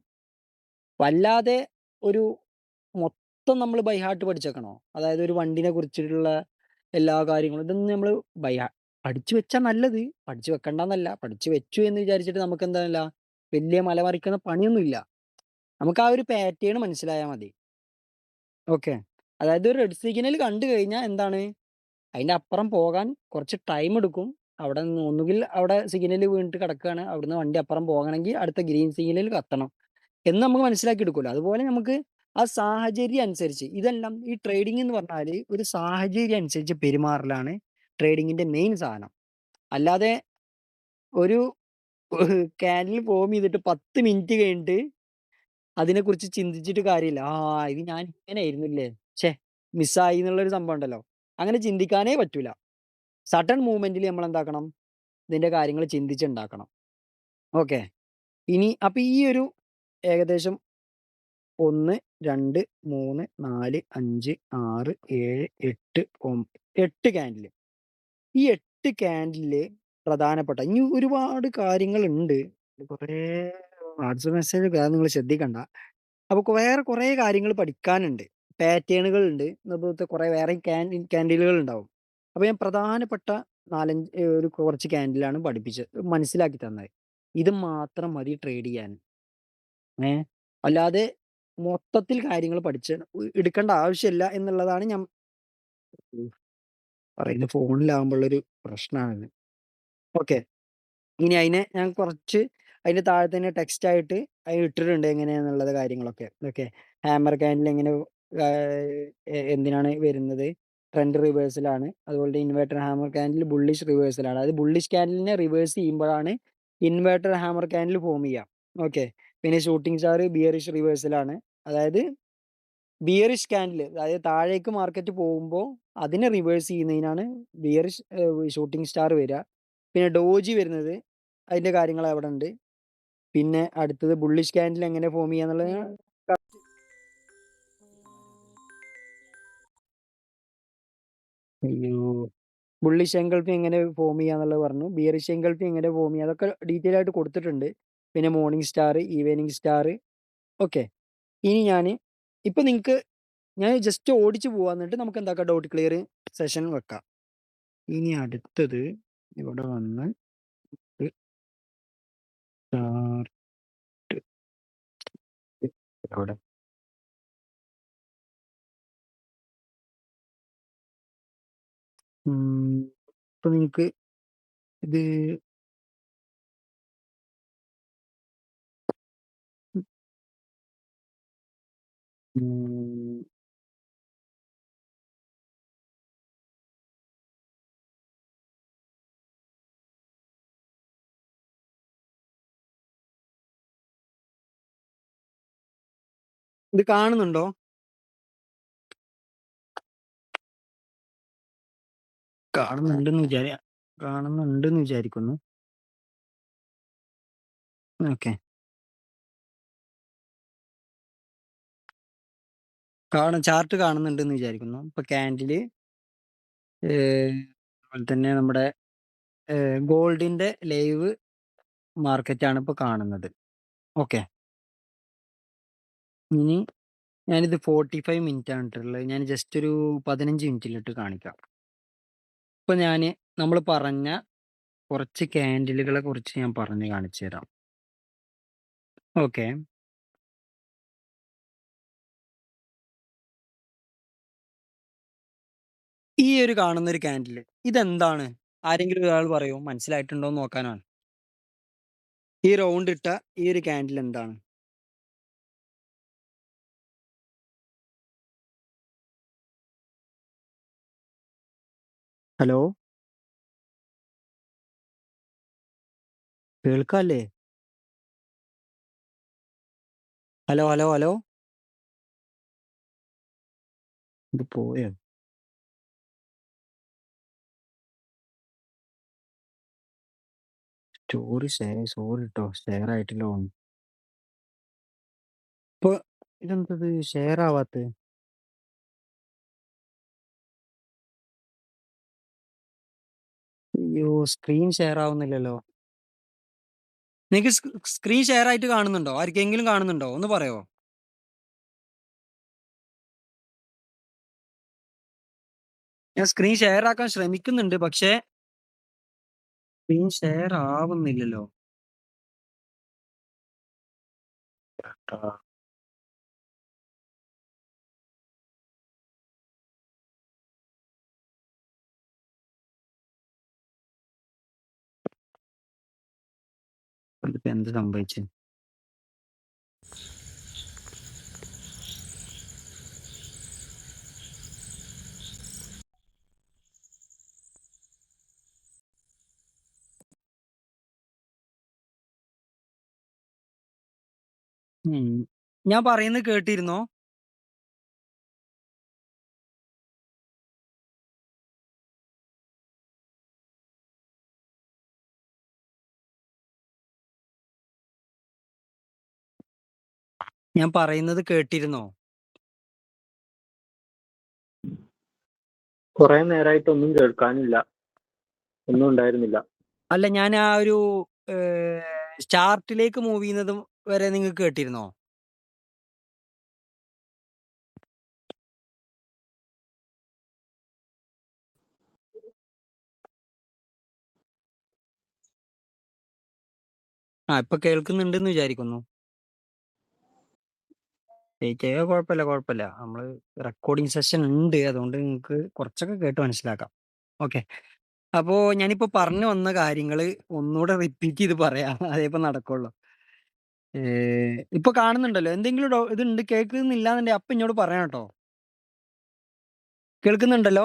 വല്ലാതെ ഒരു മൊത്തം നമ്മൾ ബൈ ഹാർട്ട് പഠിച്ചേക്കണോ? അതായത് ഒരു വണ്ടിനെ കുറിച്ചിട്ടുള്ള എല്ലാ കാര്യങ്ങളും ഇതൊന്നും നമ്മൾ പഠിച്ചു വെച്ചാ നല്ലത്. പഠിച്ചു വെക്കണ്ടന്നല്ല. പഠിച്ചു വെച്ചു എന്ന് വിചാരിച്ചിട്ട് നമുക്ക് എന്താല്ല വലിയ മലമറിക്കുന്ന പണിയൊന്നുമില്ല. നമുക്ക് ആ ഒരു പാറ്റേൺ മനസ്സിലായാൽ മതി. ഓക്കെ. അതായത് ഒരു റെഡ് സിഗ്നൽ കണ്ടു കഴിഞ്ഞാൽ എന്താണ്, അതിന്റെ അപ്പുറം പോകാൻ കുറച്ച് ടൈം എടുക്കും. അവിടെ ഒന്നുകിൽ അവിടെ സിഗ്നൽ വീണിട്ട് കിടക്കുകയാണ്, അവിടുന്ന് വണ്ടി അപ്പുറം പോകണമെങ്കിൽ അടുത്ത ഗ്രീൻ സിഗ്നലിൽ കത്തണം എന്ന് നമുക്ക് മനസ്സിലാക്കി എടുക്കുമല്ലോ. അതുപോലെ നമുക്ക് ആ സാഹചര്യം അനുസരിച്ച്, ഇതെല്ലാം ഈ ട്രേഡിംഗ് എന്ന് പറഞ്ഞാൽ ഒരു സാഹചര്യം അനുസരിച്ച് പെരുമാറലാണ് ട്രേഡിങ്ങിന്റെ മെയിൻ സാധനം. അല്ലാതെ ഒരു ക്യാനിൽ ഫോം ചെയ്തിട്ട് 10 മിനിറ്റ് കഴിഞ്ഞിട്ട് അതിനെക്കുറിച്ച് ചിന്തിച്ചിട്ട് കാര്യമില്ല. ഇത് ഞാൻ ഇങ്ങനെ ആയിരുന്നില്ലേ, ഛേ മിസ്സായി എന്നുള്ളൊരു സംഭവം ഉണ്ടല്ലോ. അങ്ങനെ ചിന്തിക്കാനേ പറ്റൂല. സഡൻ മൂവ്മെന്റിൽ നമ്മൾ എന്താക്കണം, ഇതിന്റെ കാര്യങ്ങൾ ചിന്തിച്ചുണ്ടാക്കണം. ഓക്കെ. ഇനി അപ്പൊ ഈ ഒരു ഏകദേശം 1, 2, 3, 4, 5, 6, 7, 8, 8 ക്യാൻഡില്. ഈ 8 ക്യാൻഡില് പ്രധാനപ്പെട്ട ഇനി ഒരുപാട് കാര്യങ്ങളുണ്ട്. കുറേ വാട്സാപ്പ് മെസ്സേജ് നിങ്ങൾ ശ്രദ്ധിക്കണ്ട. അപ്പൊ വേറെ കുറേ കാര്യങ്ങൾ പഠിക്കാനുണ്ട്. പാറ്റേണുകൾ ഉണ്ട്. അതുപോലത്തെ കുറേ വേറെ ക്യാൻഡിലുകൾ ഉണ്ടാവും. അപ്പൊ ഞാൻ പ്രധാനപ്പെട്ട 4, 5 ഒരു കുറച്ച് ക്യാൻഡിലാണ് മനസ്സിലാക്കി തന്നത്. ഇത് മാത്രം മതി ട്രേഡ് ചെയ്യാൻ. അല്ലാതെ മൊത്തത്തിൽ കാര്യങ്ങൾ പഠിച്ച് എടുക്കേണ്ട ആവശ്യമില്ല എന്നുള്ളതാണ് ഞാൻ പറയുന്നത് ഫോണിലാകുമ്പോഴുള്ളൊരു പ്രശ്നമാണിത്. ഓക്കെ. ഇനി അതിനെ ഞാൻ കുറച്ച് അതിന്റെ താഴെ തന്നെ ടെക്സ്റ്റ് ആയിട്ട് അതിൽ ഇട്ടിട്ടുണ്ട് എങ്ങനെയാന്നുള്ളത് കാര്യങ്ങളൊക്കെ. ഓക്കെ. ഹാമർ കാൻഡിൽ എങ്ങനെ എന്തിനാണ് വരുന്നത്? ട്രെൻഡ് റിവേഴ്സലാണ്. അതുപോലെ ഇൻവെർട്ടർ ഹാമർ കാൻഡിൽ ബുള്ളിഷ് റിവേഴ്സലാണ്. അതായത് ബുള്ളിഷ് കാൻഡിലിനെ റിവേഴ്സ് ചെയ്യുമ്പോഴാണ് ഇൻവെർട്ടർ ഹാമർ കാൻഡിൽ ഫോം ചെയ്യുക. ഓക്കെ. പിന്നെ ഷൂട്ടിംഗ് സ്റ്റാർ ബിയറിഷ് റിവേഴ്സലാണ്. അതായത് ബിയറിഷ് കാൻഡിൽ, അതായത് താഴേക്ക് മാർക്കറ്റ് പോകുമ്പോൾ അതിനെ റിവേഴ്സ് ചെയ്യുന്നതിനാണ് ബിയറിഷ് ഷൂട്ടിംഗ് സ്റ്റാർ വരിക. പിന്നെ ഡോജി വരുന്നത് അതിന്റെ കാര്യങ്ങൾ അവിടെ ഉണ്ട്. പിന്നെ അടുത്തത് ബുള്ളിഷ് കാൻഡിൽ എങ്ങനെ ഫോം ചെയ്യാന്നുള്ളത് അയ്യോ ബുള്ളിഷ് എൻഗൾഫി എങ്ങനെ ഫോം ചെയ്യാന്നുള്ളത് പറഞ്ഞു. ബിയറിഷ് എൻഗൾഫി എങ്ങനെ ഫോം ചെയ്യുക അതൊക്കെ ഡീറ്റെയിൽ ആയിട്ട് കൊടുത്തിട്ടുണ്ട്. പിന്നെ morning star, evening star. Okay. ഇനി ഇപ്പൊ നിങ്ങൾക്ക് ഞാൻ ജസ്റ്റ് ഓടിച്ചു പോവാ, എന്നിട്ട് നമുക്ക് എന്താക്കാം ഡൗട്ട് ക്ലിയർ സെഷൻ വെക്കാം. ഇനി അടുത്തത് ഇവിടെ വന്ന് start ഇവിടെ ഇപ്പൊ നിങ്ങക്ക് ഇത് ഉം, ഇത് കാണുന്നുണ്ടോ? കാണുന്നുണ്ടെന്ന് വിചാരിക്കുന്നു. ഓക്കെ. ചാർട്ട് കാണുന്നുണ്ടെന്ന് വിചാരിക്കുന്നു. ഇപ്പൊ ക്യാൻഡില് അതുപോലെ തന്നെ നമ്മുടെ ഗോൾഡിന്റെ ലൈവ് മാർക്കറ്റാണ് ഇപ്പൊ കാണുന്നത്. ഓക്കെ. ഇനി ഞാനിത് 45 മിനിറ്റ് ആണ് ഇട്ടിട്ടുള്ളത്. ഞാൻ ജസ്റ്റ് ഒരു 15 മിനിറ്റിലിട്ട് കാണിക്കാം. ഇപ്പൊ നമ്മൾ പറഞ്ഞ കുറച്ച് ക്യാൻഡിലുകളെ കുറിച്ച് ഞാൻ പറഞ്ഞ് കാണിച്ചു തരാം. ഓക്കെ. ഈ ഒരു കാണുന്ന ഒരു ക്യാൻഡിൽ ഇതെന്താണ്? ആരെങ്കിലും ഒരാൾ പറയോ? മനസ്സിലായിട്ടുണ്ടോ എന്ന് നോക്കാനാണ്. ഈ റൗണ്ട് ഇട്ട ഈ ഒരു ക്യാൻഡിൽ എന്താണ്? ഹലോ, കേൾക്കാല്ലേ? ഹലോ ഹലോ ഹലോ, ഇത് പോയോ? സോറി കേട്ടോ, ഷെയർ ആയിട്ടില്ല തോന്നുന്നു. ഇപ്പൊ ഇതെന്തത് ഷെയർ ആവാത്ത? അയ്യോ, സ്ക്രീൻ ഷെയർ ആവുന്നില്ലല്ലോ. നിങ്ങൾക്ക് സ്ക്രീൻ ഷെയർ ആയിട്ട് കാണുന്നുണ്ടോ? ആർക്കെങ്കിലും കാണുന്നുണ്ടോ? ഒന്ന് പറയോ? ഞാൻ സ്ക്രീൻ ഷെയർ ആക്കാൻ ശ്രമിക്കുന്നുണ്ട്, പക്ഷേ സ്ക്രീൻ ഷെയർ ആവുന്നില്ലല്ലോ. ഇതിപ്പോ എന്ത് സംഭവിച്ചു? ഞാൻ പറയുന്നത് കേട്ടിരുന്നോ? ഞാൻ പറയുന്നത് കേട്ടിരുന്നോ? കുറെ നേരമായിട്ട് ഒന്നും കേൾക്കാനില്ല, ഒന്നും ഉണ്ടായിരുന്നില്ല. അല്ല, ഞാൻ ആ ഒരു സ്റ്റാർട്ടിലേക്ക് മൂവ് ചെയ്യുന്നതും വരെ നിങ്ങൾക്ക് കേട്ടിരുന്നോ? ഇപ്പൊ കേൾക്കുന്നുണ്ടെന്ന് വിചാരിക്കുന്നു. കുഴപ്പമില്ല. നമ്മള് റെക്കോർഡിംഗ് സെഷൻ ഉണ്ട്, അതുകൊണ്ട് നിങ്ങൾക്ക് കുറച്ചൊക്കെ കേട്ട് മനസ്സിലാക്കാം. ഓക്കെ. അപ്പോ ഞാനിപ്പോ പറഞ്ഞു വന്ന കാര്യങ്ങള് ഒന്നൂടെ റിപ്പീറ്റ് ചെയ്ത് പറയാം. അതേ ഇപ്പൊ നടക്കുള്ളൂ. ഇപ്പൊ കാണുന്നുണ്ടല്ലോ. എന്തെങ്കിലും ഇതുണ്ട് കേൾക്കുന്നില്ലാന്നുണ്ടെങ്കിൽ അപ്പൊ ഇന്നോട് പറയണം ട്ടോ. കേൾക്കുന്നുണ്ടല്ലോ?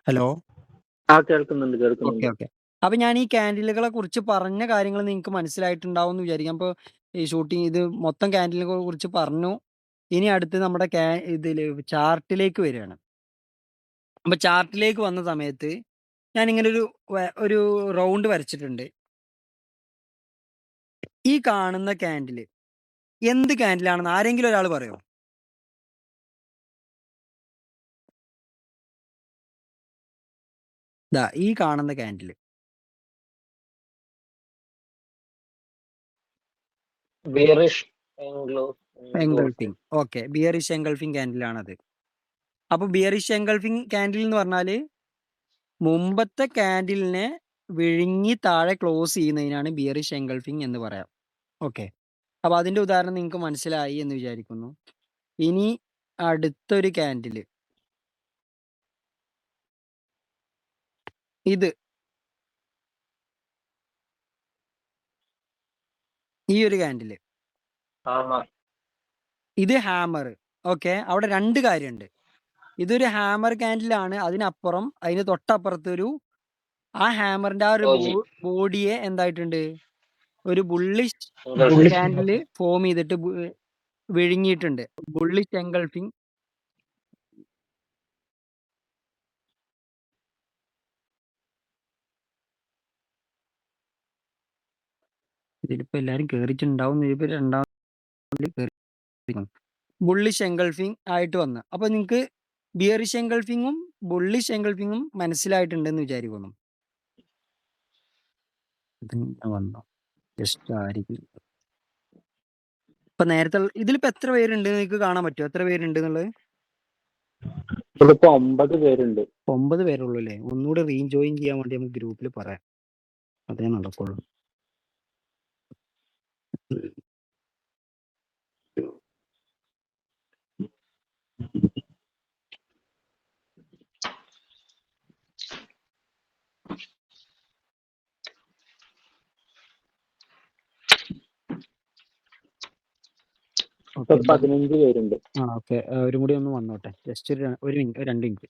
ഹലോ? കേൾക്കുന്നുണ്ട് ഓക്കെ, കേൾക്കുന്നുണ്ട്. ഓക്കെ. അപ്പൊ ഞാൻ ഈ കാൻഡിലുകളെ കുറിച്ച് പറഞ്ഞ കാര്യങ്ങൾ നിങ്ങൾക്ക് മനസ്സിലായിട്ടുണ്ടാവും എന്ന് വിചാരിക്കാം. അപ്പൊ ഈ ഷൂട്ടിംഗ് ഇത് മൊത്തം കാൻഡിലുകളെ കുറിച്ച് പറഞ്ഞു. ഇനി അടുത്ത് നമ്മുടെ ഇതില് ചാർട്ടിലേക്ക് വരികയാണ്. അപ്പൊ ചാർട്ടിലേക്ക് വന്ന സമയത്ത് ഞാനിങ്ങനെ ഒരു റൗണ്ട് വരച്ചിട്ടുണ്ട്. ഈ കാണുന്ന കാൻഡില് എന്ത് കാൻഡിലാണെന്ന് ആരെങ്കിലും ഒരാൾ പറയോ? ദാ ഈ കാണുന്ന candle. Bearish engulfing. Okay. Bearish engulfing കാൻഡിലാണത്. അപ്പൊ ബിയറിഷ് എൻഗൾഫിങ് കാൻഡിൽ എന്ന് പറഞ്ഞാല് മുമ്പത്തെ കാൻഡിലിനെ വിഴുങ്ങി താഴെ ക്ലോസ് ചെയ്യുന്നതിനാണ് ബിയറിഷ് എൻഗൾഫിങ് എന്ന് പറയാം. ഓക്കെ. അപ്പൊ അതിന്റെ ഉദാഹരണം നിങ്ങൾക്ക് മനസ്സിലായി എന്ന് വിചാരിക്കുന്നു. ഇനി അടുത്തൊരു കാൻഡില്. ഇത്. ഈ ഒരു കാൻഡില്. ഇത് ഹാമർ. ഓക്കെ. അവിടെ 2 കാര്യമുണ്ട്. ഇതൊരു ഹാമർ കാൻഡിലാണ്. അതിനപ്പുറം അതിന് തൊട്ടപ്പുറത്തൊരു ആ ഹാമറിന്റെ ആ ഒരു ബോഡിയെ എന്തായിട്ടുണ്ട് ഒരു ബുള്ളിഷ് കാൻഡില് ഫോം ചെയ്തിട്ട് വിഴുങ്ങിയിട്ടുണ്ട്. Bullish engulfing. ഇതിലിപ്പോ എല്ലാരും കേറിയിട്ടുണ്ടാവും. ഇതിപ്പോ രണ്ടാമതിൽ കേറി ബുള്ളിഷ് എൻഗൾഫിങ് ആയിട്ട് വന്ന്. അപ്പൊ നിങ്ങക്ക് ബിയറിഷ് എൻഗൾഫിങ്ങും ബുള്ളിഷ് എൻഗൾഫിങ്ങും മനസ്സിലായിട്ടുണ്ടെന്ന് വിചാരിക്കുന്നു. വന്നോ ജസ്റ്റ് ആയിരിക്കും. ഇപ്പൊ നേരത്തെ ഇതിലിപ്പോ എത്ര പേരുണ്ട് നിങ്ങൾക്ക് കാണാൻ പറ്റുമോ? എത്ര പേരുണ്ട് എന്നുള്ളത്? ഇതിപ്പോ 9 പേരുണ്ട്. 9 പേരുള്ളൂ അല്ലേ? ഒന്നുകൂടെ റീജോയിൻ ചെയ്യാൻ വേണ്ടി നമുക്ക് ഗ്രൂപ്പിൽ പറയാം. അതേ നടക്കുള്ളൂ. ഇപ്പൊ 15 പേരുണ്ട്. ഓക്കെ. അവരും കൂടി ഒന്ന് വന്നോട്ടെ. ജസ്റ്റ് ഒരു മിനിറ്റ്, 2 മിനിറ്റ്.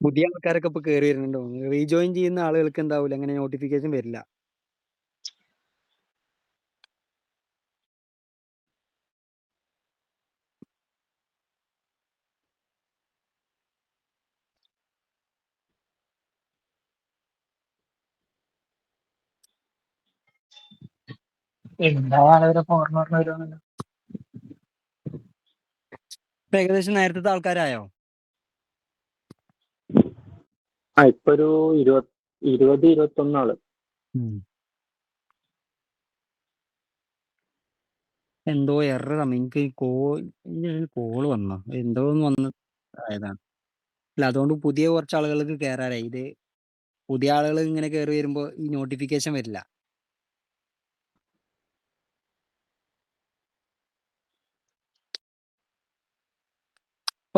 പുതിയ ആൾക്കാരൊക്കെ ഇപ്പൊ കേറി വരുന്നുണ്ടോ? റീജോയിൻ ചെയ്യുന്ന ആളുകൾക്ക് എന്താവൂല അങ്ങനെ നോട്ടിഫിക്കേഷൻ വരില്ല. ഇപ്പൊ ഏകദേശം നേരത്തെ ആൾക്കാരായോ? ഇപ്പൊ ഒരു 20-21 ആള്. എന്തോ എറർ എനിക്ക് കോള് വന്നോ എന്തോ ഒന്ന് വന്ന് ആയതാണ്. അല്ല അതുകൊണ്ട് പുതിയ കുറച്ച് ആളുകൾക്ക് കേറാനായി. ഇത് പുതിയ ആളുകൾ ഇങ്ങനെ കയറി വരുമ്പോ ഈ നോട്ടിഫിക്കേഷൻ വരില്ല.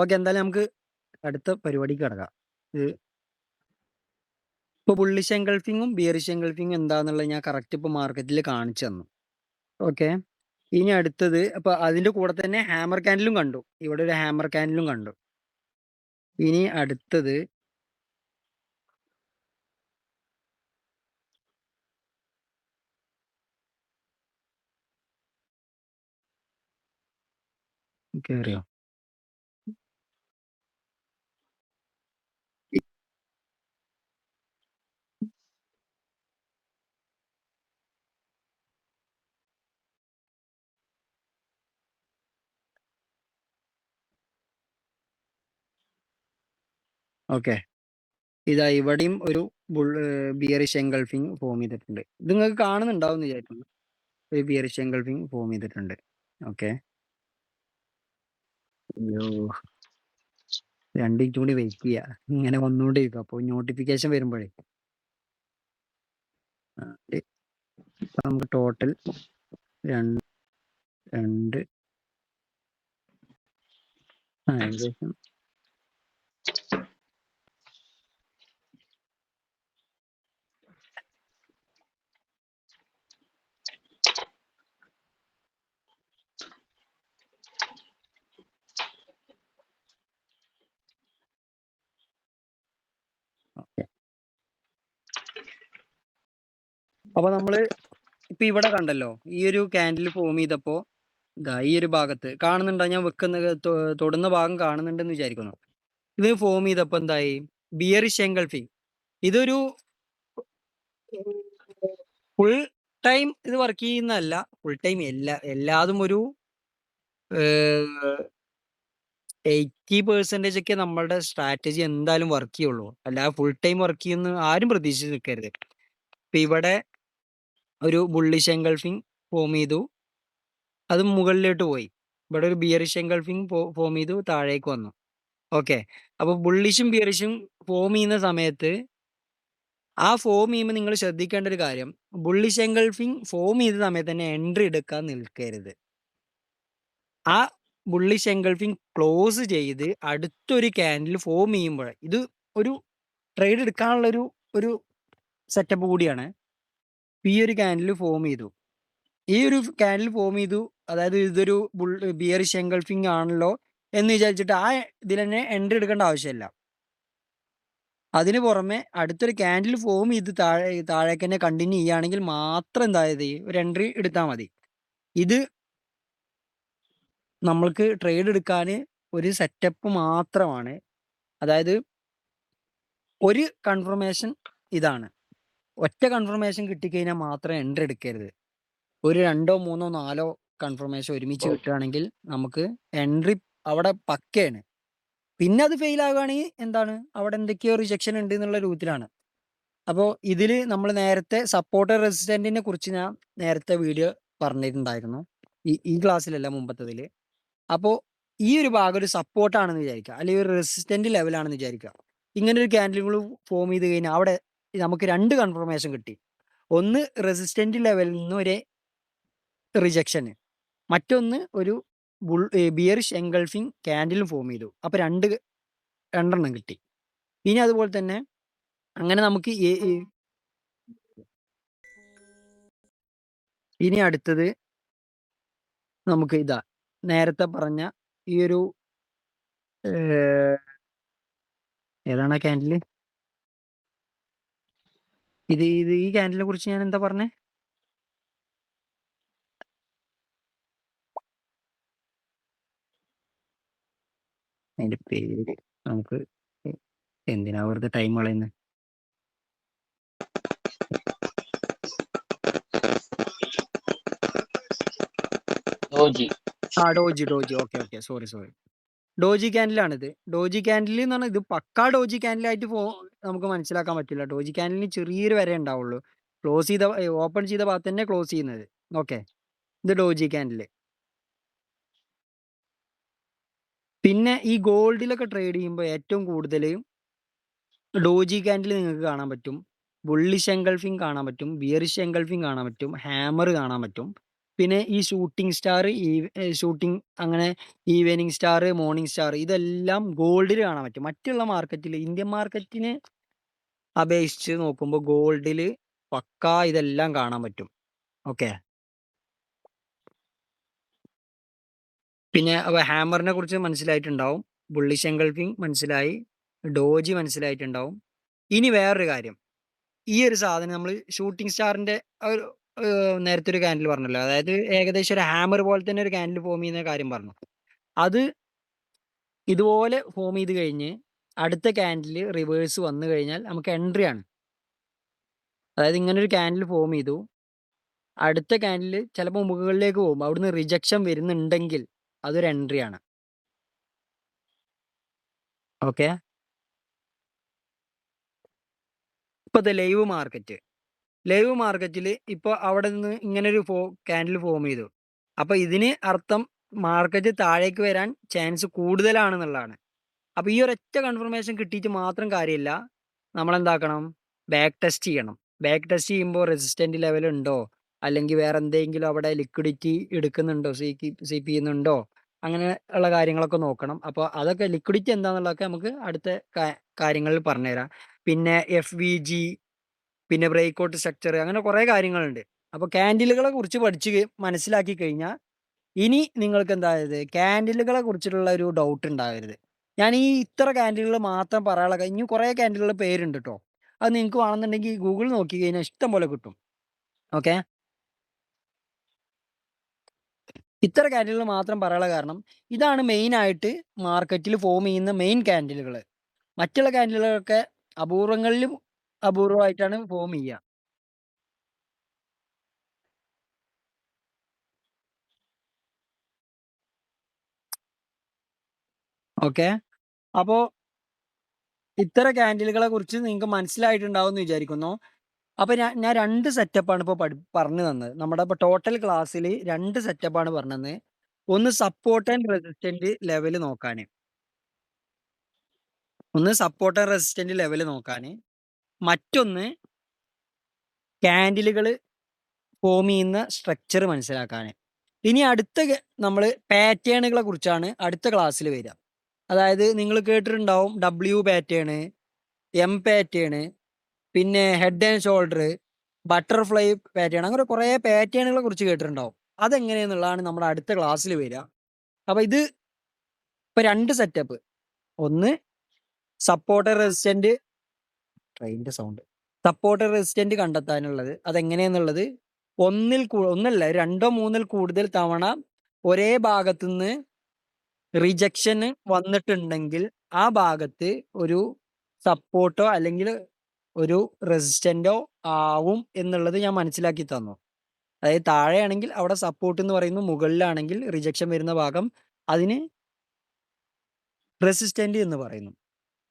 ഓക്കെ. എന്തായാലും നമുക്ക് അടുത്ത പരിപാടിക്ക് കിടക്കാം. ഇപ്പൊ ബുള്ളിഷ് എൻഗൾഫിങ്ങും ബിയറിഷ് എൻഗൾഫിങ്ങും എന്താന്നുള്ളത് ഞാൻ കറക്റ്റ് ഇപ്പൊ മാർക്കറ്റിൽ കാണിച്ചു തന്നു. ഓക്കെ. ഇനി അടുത്തത് അപ്പൊ അതിന്റെ കൂടെ തന്നെ ഹാമർ കാൻഡിലും കണ്ടു. ഇവിടെ ഒരു ഹാമർ കാൻഡിലും കണ്ടു. ഇനി അടുത്തത് കേറിയോ? ഓക്കെ. ഇതാ ഇവിടെയും ഒരു ബിയറിഷ് എൻഗൾഫിങ് ഫോം ചെയ്തിട്ടുണ്ട്. ഇത് നിങ്ങൾക്ക് കാണുന്നുണ്ടാവും എന്ന് വിചാരിക്കുന്നു. ഒരു ബിയറിഷ് എൻഗൾഫിങ് ഫോം ചെയ്തിട്ടുണ്ട്. ഓക്കെ. അയ്യോ 2 മിനിറ്റ് കൂടി വെയിറ്റ് ചെയ്യാ. ഇങ്ങനെ വന്നോണ്ടിരിക്കും. അപ്പൊ നോട്ടിഫിക്കേഷൻ വരുമ്പോഴേ നമുക്ക് ടോട്ടൽ 2 ഏകദേശം ഓക്കെ. അപ്പൊ നമ്മള് ഇപ്പൊ ഇവിടെ കണ്ടല്ലോ, ഈ ഒരു ക്യാൻഡിൽ ഫോം ചെയ്തപ്പോ ദാ ഈ ഒരു ഭാഗത്ത് കാണുന്നുണ്ടോ? ഞാൻ തൊടുന്ന ഭാഗം കാണുന്നുണ്ടെന്ന് വിചാരിക്കുന്നു. ഇത് ഫോം ചെയ്തപ്പോ എന്തായി? Bearish engulfing. ഇതൊരു ഫുൾ ടൈം ഇത് വർക്ക് ചെയ്യുന്നതല്ല. ഫുൾ ടൈം എല്ലാതും ഒരു 80% ഒക്കെ നമ്മളുടെ സ്ട്രാറ്റജി എന്തായാലും വർക്ക് ചെയ്യുള്ളൂ. അല്ലാതെ ഫുൾ ടൈം വർക്ക് ചെയ്യുന്ന ആരും പ്രതീക്ഷിച്ച് നിൽക്കരുത്. ഇപ്പൊ ഇവിടെ ഒരു ബുള്ളിഷ് എൻഗൾഫിങ് ഫോം ചെയ്തു, അത് മുകളിലോട്ട് പോയി. ഇവിടെ ഒരു ബിയറിഷ് എൻഗൾഫിങ് ഫോം ചെയ്തു, താഴേക്ക് വന്നു. ഓക്കെ. അപ്പൊ ബുള്ളിഷും ബിയറിഷും ഫോം ചെയ്യുന്ന സമയത്ത് ആ ഫോം ചെയ്യുമ്പോൾ നിങ്ങൾ ശ്രദ്ധിക്കേണ്ട ഒരു കാര്യം, ബുള്ളിഷ് എൻഗൾഫിങ് ഫോം ചെയ്ത സമയത്ത് തന്നെ എൻട്രി എടുക്കാൻ നിൽക്കരുത്. ആ ബുള്ളിഷ് എൻഗൾഫിങ് ക്ലോസ് ചെയ്ത് അടുത്തൊരു ക്യാൻഡിൽ ഫോം ചെയ്യുമ്പോൾ ഇത് ഒരു ട്രേഡ് എടുക്കാനുള്ള ഒരു സെറ്റപ്പ് കൂടിയാണ്. ഈ ഒരു ക്യാൻഡിൽ ഫോം ചെയ്തു, ഈ ഒരു ക്യാൻഡിൽ ഫോം ചെയ്തു, അതായത് ഇതൊരു ബിയറിഷ് എൻഗൾഫിങ് ആണല്ലോ എന്ന് വിചാരിച്ചിട്ട് ആ ഇതിൽ തന്നെ എൻട്രി എടുക്കേണ്ട ആവശ്യമില്ല. അതിന് പുറമെ അടുത്തൊരു ക്യാൻഡിൽ ഫോം ചെയ്ത് താഴേക്ക് തന്നെ കണ്ടിന്യൂ ചെയ്യുകയാണെങ്കിൽ മാത്രം എന്തായത് ഒരു എൻട്രി എടുത്താൽ മതി. ഇത് നമ്മൾക്ക് ട്രേഡ് എടുക്കാൻ ഒരു സെറ്റപ്പ് മാത്രമാണ്. അതായത് ഒരു കൺഫർമേഷൻ ഇതാണ്. ഒറ്റ കൺഫർമേഷൻ കിട്ടിക്കഴിഞ്ഞാൽ മാത്രം എൻട്രി എടുക്കരുത്. ഒരു 2, 3, 4 കൺഫർമേഷൻ ഒരുമിച്ച് കിട്ടുകയാണെങ്കിൽ നമുക്ക് എൻട്രി അവിടെ പക്കയാണ്. പിന്നെ അത് ഫെയിൽ ആകുകയാണെങ്കിൽ എന്താണ്, അവിടെ എന്തൊക്കെയോ റിജക്ഷൻ ഉണ്ട് എന്നുള്ള രൂപത്തിലാണ്. അപ്പോൾ ഇതിൽ നമ്മൾ നേരത്തെ സപ്പോർട്ട് റെസിസ്റ്റന്റിനെ കുറിച്ച് ഞാൻ നേരത്തെ വീഡിയോ പറഞ്ഞിട്ടുണ്ടായിരുന്നു, ഈ ക്ലാസ്സിലല്ല, മുമ്പത്തതിൽ. അപ്പോൾ ഈ ഒരു ഭാഗം ഒരു സപ്പോർട്ടാണെന്ന് വിചാരിക്കുക, അല്ലെങ്കിൽ ഒരു റെസിസ്റ്റന്റ് ലെവലാണെന്ന് വിചാരിക്കുക. ഇങ്ങനെ ഒരു ക്യാൻഡിലുകൾ ഫോം ചെയ്ത് കഴിഞ്ഞാൽ അവിടെ നമുക്ക് 2 കൺഫർമേഷൻ കിട്ടി. ഒന്ന് റെസിസ്റ്റന്റ് ലെവലിൽ നിന്ന് ഒരു റിജക്ഷന്, മറ്റൊന്ന് ഒരു ബിയറിഷ് എൻഗൾഫിങ് ക്യാൻഡിലും ഫോം ചെയ്തു. അപ്പൊ രണ്ടെണ്ണം കിട്ടി. ഇനി അതുപോലെ തന്നെ അങ്ങനെ നമുക്ക് ഇനി അടുത്തത് നമുക്ക് ഇതാ നേരത്തെ പറഞ്ഞ ഈ ഒരു ഏതാണ് ക്യാൻഡിൽ? ഇത് ഈ ക്യാൻഡിലിനെ കുറിച്ച് ഞാൻ എന്താ പറഞ്ഞേ? അതിന്റെ പേര് നമുക്ക് എന്തിനാ വെറുതെ ടൈം കളയുന്നത്? Doji. Doji. Okay. Sorry. Doji ക്യാൻഡിലാണിത്. ഡോജി ക്യാൻഡിൽ എന്ന് പറഞ്ഞാൽ ഇത് പക്കാ ഡോജി ക്യാൻഡിലായിട്ട് നമുക്ക് മനസ്സിലാക്കാൻ പറ്റില്ല. ഡോജി ക്യാൻഡിലിന് ചെറിയൊരു വരെ ഉണ്ടാവുള്ളൂ. ഓപ്പൺ ചെയ്ത ഭാഗത്ത് തന്നെ ക്ലോസ് ചെയ്യുന്നത്. ഓക്കെ, ഇത് ഡോജി ക്യാൻഡിൽ. പിന്നെ ഈ ഗോൾഡിലൊക്കെ ട്രേഡ് ചെയ്യുമ്പോൾ ഏറ്റവും കൂടുതൽ ഡോജി ക്യാൻഡിൽ നിങ്ങൾക്ക് കാണാൻ പറ്റും, ബുള്ളിഷ് എൻഗൾഫിങ് കാണാൻ പറ്റും, ബിയറിഷ് എൻഗൾഫിങ് കാണാൻ പറ്റും, ഹാമർ കാണാൻ പറ്റും. പിന്നെ ഈ ഷൂട്ടിംഗ് സ്റ്റാർ, ഷൂട്ടിംഗ് അങ്ങനെ ഈവനിങ് സ്റ്റാർ, മോർണിംഗ് സ്റ്റാർ, ഇതെല്ലാം ഗോൾഡിൽ കാണാൻ പറ്റും. മറ്റുള്ള മാർക്കറ്റിൽ, ഇന്ത്യൻ മാർക്കറ്റിനെ അപേക്ഷിച്ച് നോക്കുമ്പോൾ ഗോൾഡിൽ പക്കാ ഇതെല്ലാം കാണാൻ പറ്റും. ഓക്കെ. പിന്നെ ഹാമറിനെ കുറിച്ച് മനസ്സിലായിട്ടുണ്ടാവും, ബുള്ളിഷ് എൻഗൾഫിങ് മനസ്സിലായി, ഡോജി മനസ്സിലായിട്ടുണ്ടാവും. ഇനി വേറൊരു കാര്യം, ഈ ഒരു സാധനം നമ്മൾ ഷൂട്ടിംഗ് സ്റ്റാറിന്റെ ഒരു നേരത്തെ ഒരു ക്യാൻഡിൽ പറഞ്ഞല്ലോ, അതായത് ഏകദേശം ഒരു ഹാമർ പോലെ തന്നെ ഒരു ക്യാൻഡിൽ ഫോം ചെയ്യുന്ന കാര്യം പറഞ്ഞു. അത് ഇതുപോലെ ഫോം ചെയ്ത് കഴിഞ്ഞ് അടുത്ത ക്യാൻഡിൽ റിവേഴ്സ് വന്നു കഴിഞ്ഞാൽ നമുക്ക് എൻട്രി ആണ്. അതായത് ഇങ്ങനെ ഒരു ക്യാൻഡിൽ ഫോം ചെയ്തു, അടുത്ത ക്യാൻഡിൽ ചിലപ്പോൾ മുകളിലേക്ക് പോകും, അവിടുന്ന് റിജക്ഷൻ വരുന്നുണ്ടെങ്കിൽ അതൊരു എൻട്രി ആണ്. ഓക്കെ. ഇപ്പൊ ലൈവ് മാർക്കറ്റിൽ ഇപ്പൊ അവിടെ നിന്ന് ഇങ്ങനെ ഒരു ക്യാൻഡിൽ ഫോം ചെയ്തു. അപ്പൊ ഇതിന് അർത്ഥം മാർക്കറ്റ് താഴേക്ക് വരാൻ ചാൻസ് കൂടുതലാണെന്നുള്ളതാണ്. അപ്പൊ ഈ ഒരൊറ്റ കൺഫർമേഷൻ കിട്ടിയിട്ട് മാത്രം കാര്യമില്ല. നമ്മളെന്താക്കണം? ബാക്ക് ടെസ്റ്റ് ചെയ്യണം. ബാക്ക് ടെസ്റ്റ് ചെയ്യുമ്പോൾ റെസിസ്റ്റന്റ് ലെവൽ ഉണ്ടോ? അല്ലെങ്കിൽ വേറെ എന്തെങ്കിലും അവിടെ ലിക്വിഡിറ്റി എടുക്കുന്നുണ്ടോ? സ്വീപ്പ് ചെയ്യുന്നുണ്ടോ? അങ്ങനെ ഉള്ള കാര്യങ്ങളൊക്കെ നോക്കണം. അപ്പോൾ അതൊക്കെ ലിക്വിഡിറ്റി എന്താന്നുള്ളതൊക്കെ നമുക്ക് അടുത്ത കാര്യങ്ങളിൽ പറഞ്ഞുതരാം. പിന്നെ FVG, പിന്നെ ബ്രേക്ക്ഔട്ട് സ്ട്രക്ചർ, അങ്ങനെ കുറേ കാര്യങ്ങളുണ്ട്. അപ്പോൾ ക്യാൻഡിലുകളെ കുറിച്ച് മനസ്സിലാക്കി കഴിഞ്ഞാൽ ഇനി നിങ്ങൾക്ക് എന്തായത് ക്യാൻഡിലുകളെ കുറിച്ചിട്ടുള്ള ഒരു ഡൗട്ട് ഉണ്ടാവരുത്. ഞാൻ ഈ ഇത്ര ക്യാൻഡിലുകൾ മാത്രം പറയാനുള്ള ഇനി കുറേ ക്യാൻഡിലുകളുടെ പേരുണ്ട് കേട്ടോ. അത് നിങ്ങൾക്ക് വേണമെന്നുണ്ടെങ്കിൽ ഗൂഗിൾ നോക്കി കഴിഞ്ഞാൽ ഇഷ്ടം പോലെ കിട്ടും. ഓക്കെ, ഇത്ര ക്യാൻഡിലുകൾ മാത്രം പറയാനുള്ള കാരണം ഇതാണ് മെയിൻ ആയിട്ട് മാർക്കറ്റിൽ ഫോം ചെയ്യുന്ന മെയിൻ ക്യാൻഡിലുകൾ. മറ്റുള്ള ക്യാൻഡിലുകളൊക്കെ അപൂർവങ്ങളിലും അപൂർവമായിട്ടാണ് ഫോം ചെയ്യുക. ഓക്കെ, അപ്പോ ഇത്ര ക്യാൻഡിലുകളെ കുറിച്ച് നിങ്ങൾക്ക് മനസ്സിലായിട്ടുണ്ടാവും എന്ന് വിചാരിക്കുന്നു. അപ്പൊ ഞാൻ 2 സെറ്റപ്പാണ് ഇപ്പൊ പറഞ്ഞു തന്നത്. നമ്മുടെ ഇപ്പൊ ടോട്ടൽ ക്ലാസ്സിൽ 2 സെറ്റപ്പാണ് പറഞ്ഞത്. ഒന്ന് സപ്പോർട്ട് ആൻഡ് റെസിസ്റ്റന്റ് ലെവൽ നോക്കാന്. മറ്റൊന്ന് ക്യാൻഡിലുകൾ ഫോം ചെയ്യുന്ന സ്ട്രക്ചർ മനസ്സിലാക്കാന്. ഇനി അടുത്ത നമ്മൾ പാറ്റേണുകളെ കുറിച്ചാണ് അടുത്ത ക്ലാസ്സിൽ വരിക. അതായത് നിങ്ങൾ കേട്ടിട്ടുണ്ടാവും W പാറ്റേൺ, M പാറ്റേൺ, പിന്നെ head and shoulder, butterfly pattern, അങ്ങനെ കുറേ പാറ്റേണുകളെ കുറിച്ച് കേട്ടിട്ടുണ്ടാവും. അതെങ്ങനെയെന്നുള്ളതാണ് നമ്മുടെ അടുത്ത ക്ലാസ്സിൽ വരിക. അപ്പൊ ഇത് ഇപ്പൊ 2 സെറ്റപ്പ്, ഒന്ന് സപ്പോർട്ടർ റെസിസ്റ്റന്റ് ട്രെയിനിന്റെ സൗണ്ട് സപ്പോർട്ടർ റെസിസ്റ്റന്റ് കണ്ടെത്താനുള്ളത്. അതെങ്ങനെയെന്നുള്ളത് ഒന്നല്ല 2 3 കൂടുതൽ തവണ ഒരേ ഭാഗത്തുനിന്ന് റിജക്ഷന് വന്നിട്ടുണ്ടെങ്കിൽ ആ ഭാഗത്ത് ഒരു സപ്പോർട്ടോ അല്ലെങ്കിൽ ഒരു റെസിസ്റ്റന്റോ ആവും എന്നുള്ളത് ഞാൻ മനസ്സിലാക്കി തന്നു. അതായത് താഴെയാണെങ്കിൽ അവിടെ സപ്പോർട്ട് എന്ന് പറയുന്നു, മുകളിലാണെങ്കിൽ റിജക്ഷൻ വരുന്ന ഭാഗം അതിന് റെസിസ്റ്റന്റ് എന്ന് പറയുന്നു.